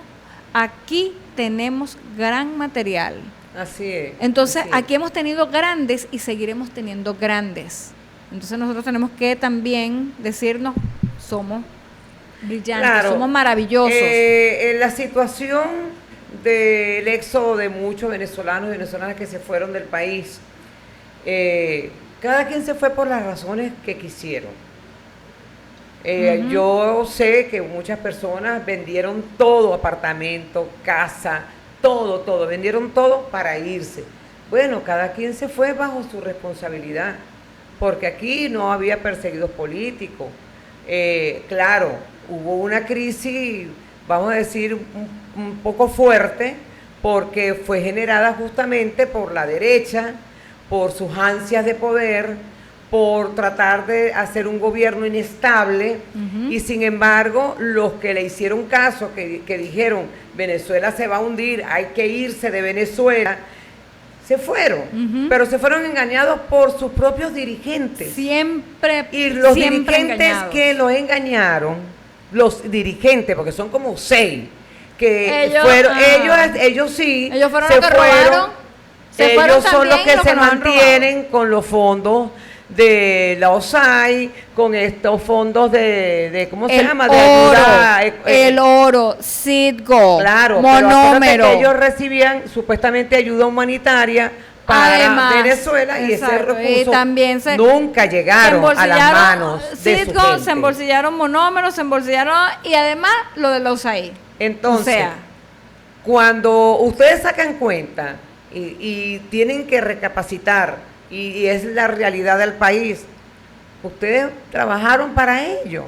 Aquí tenemos gran material. Así es. Entonces, así es. aquí hemos tenido grandes y seguiremos teniendo grandes. Entonces, nosotros tenemos que también decirnos, somos brillantes, Claro. somos maravillosos. En la situación del éxodo de muchos venezolanos y venezolanas que se fueron del país, cada quien se fue por las razones que quisieron. Yo sé que muchas personas vendieron todo, apartamento, casa, todo, vendieron todo para irse. Bueno, cada quien se fue bajo su responsabilidad, porque aquí no había perseguidos políticos. Claro, hubo una crisis, vamos a decir, un poco fuerte, porque fue generada justamente por la derecha, por sus ansias de poder, por tratar de hacer un gobierno inestable, y sin embargo, los que le hicieron caso, que dijeron, Venezuela se va a hundir, hay que irse de Venezuela, se fueron, pero se fueron engañados por sus propios dirigentes. Siempre, Y los siempre dirigentes engañados. que los engañaron, los dirigentes, porque son como 6, que Ellos, fueron, ellos sí, ellos fueron se los que fueron, robaron, se fueron ellos son los también que los se que nos han mantienen con los fondos de la OSAI, con estos fondos de ¿cómo se llama? De ayuda, El oro, Citgo, claro, pero acuérdate monómero. que ellos recibían supuestamente ayuda humanitaria para Además, Venezuela, y ese exacto, recurso y también nunca llegaron a las manos de su Citgo, gente. se embolsillaron monómeros, se embolsillaron, y además lo de la USAID. Entonces, O sea, cuando ustedes sacan cuenta y tienen que recapacitar, y es la realidad del país, ustedes trabajaron para ello.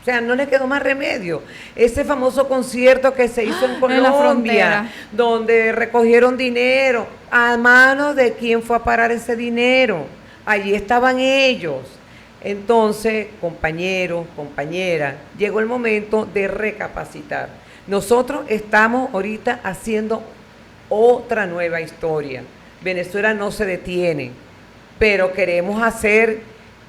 O sea, no les quedó más remedio. Ese famoso concierto que se hizo en en la Colombia, frontera, donde recogieron dinero, ¿a manos de quién fue a parar ese dinero? Allí estaban ellos. Entonces, compañeros, compañeras, llegó el momento de recapacitar. Nosotros estamos ahorita haciendo otra nueva historia. Venezuela no se detiene, pero queremos hacer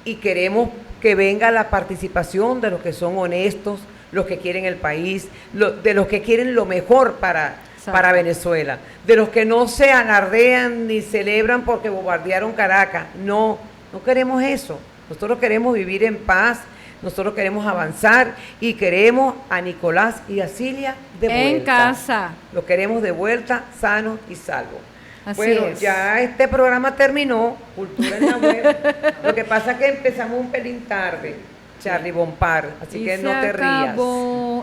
y queremos que venga la participación de los que son honestos, los que quieren el país, de los que quieren lo mejor para Venezuela, de los que no se alardean ni celebran porque bombardearon Caracas. No queremos eso. Nosotros queremos vivir en paz, nosotros queremos avanzar y queremos a Nicolás y a Cilia de vuelta. en casa. Lo queremos de vuelta, sano y salvo. Así Bueno, es. ya este programa terminó, Cultura en la Web. Lo que pasa es que empezamos un pelín tarde, Charlie Bompar, así que no te rías.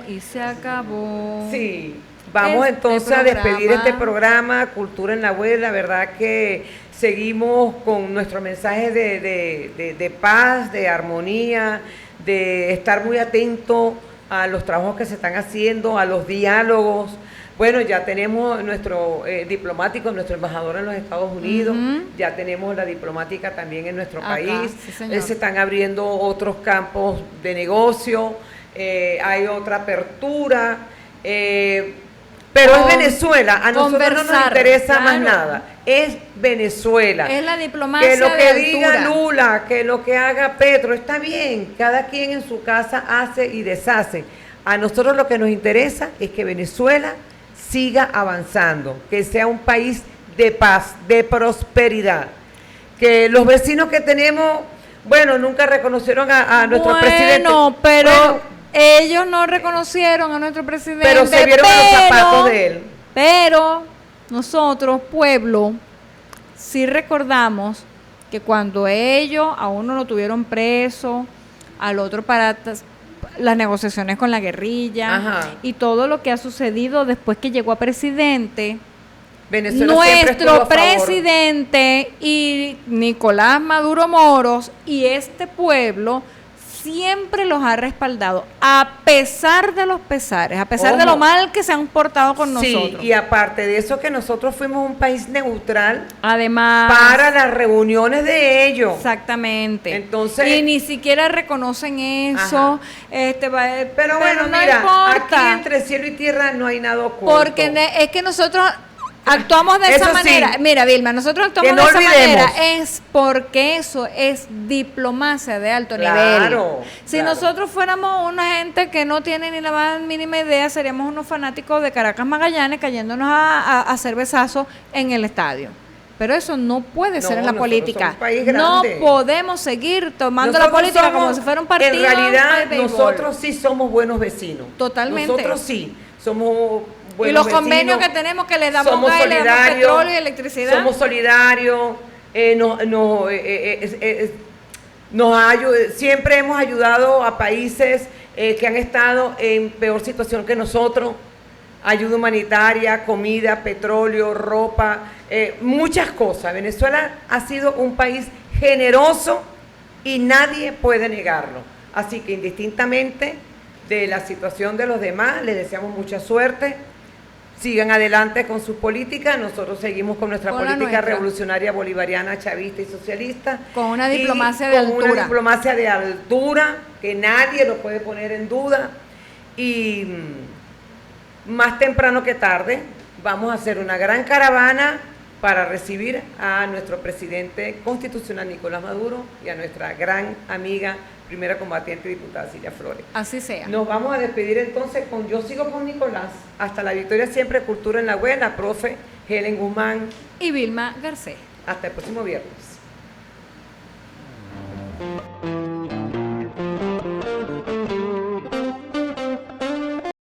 Y se acabó. Sí, vamos Este entonces a despedir programa. este programa, Cultura en la Web. La verdad que seguimos con nuestro mensaje de paz, de armonía, de estar muy atento a los trabajos que se están haciendo, a los diálogos. Bueno, ya tenemos nuestro diplomático, nuestro embajador en los Estados Unidos, ya tenemos la diplomática también en nuestro Acá, país, sí, señor. se están abriendo otros campos de negocio, hay otra apertura, pero es Venezuela, a nosotros no nos conversar, interesa más claro. nada, es Venezuela. Es la diplomacia Que lo de que diga altura. Lula, que lo que haga Petro, está bien, cada quien en su casa hace y deshace. A nosotros lo que nos interesa es que Venezuela siga avanzando, que sea un país de paz, de prosperidad, que los vecinos que tenemos, bueno, nunca reconocieron a nuestro presidente. Bueno, pero Bueno, ellos no reconocieron a nuestro presidente. pero se vieron en los zapatos de él. Pero nosotros, pueblo, sí recordamos que cuando ellos a uno lo tuvieron preso, al otro para las negociaciones con la guerrilla, Ajá. y todo lo que ha sucedido después que llegó a presidente, Venezuela siempre estuvo nuestro a favor. presidente y Nicolás Maduro Moros y este pueblo siempre los ha respaldado, a pesar de los pesares, a pesar de Ojo. lo mal que se han portado con Sí, nosotros. y aparte de eso que nosotros fuimos un país neutral Además, para las reuniones de ellos. exactamente. Entonces- y ni siquiera reconocen eso. Pero bueno, no mira, importa, aquí entre cielo y tierra no hay nada oculto. porque es que nosotros actuamos de Eso esa sí. manera. Mira, Vilma, nosotros actuamos Que no de esa olvidemos. manera es porque eso es diplomacia de alto Claro, nivel. Si claro. nosotros fuéramos una gente que no tiene ni la más mínima idea, seríamos unos fanáticos de Caracas Magallanes cayéndonos a cervezazos en el estadio. Pero eso no puede ser en la nosotros política. somos un país No grande. podemos seguir tomando la Nosotros política somos, como si fuera un partido. En realidad, de béisbol. nosotros sí somos buenos vecinos. Totalmente. Nosotros sí somos buenos Y los vecinos, convenios que tenemos que le damos somos gas, le damos solidarios, petróleo y electricidad. Somos solidarios, siempre hemos ayudado a países que han estado en peor situación que nosotros. Ayuda humanitaria, comida, petróleo, ropa, muchas cosas. Venezuela ha sido un país generoso y nadie puede negarlo. Así que indistintamente de la situación de los demás, les deseamos mucha suerte. Sigan adelante con sus políticas. Nosotros seguimos con nuestra política revolucionaria bolivariana, chavista y socialista. Con una diplomacia de altura. Con una diplomacia de altura que nadie lo puede poner en duda. Y más temprano que tarde vamos a hacer una gran caravana para recibir a nuestro presidente constitucional Nicolás Maduro y a nuestra gran amiga, primera combatiente diputada Cilia Flores. Así sea. Nos vamos a despedir entonces con Yo Sigo con Nicolás. Hasta la victoria siempre, Cultura en la Web, la profe Helen Guzmán. Y Vilma Garcés. Hasta el próximo viernes.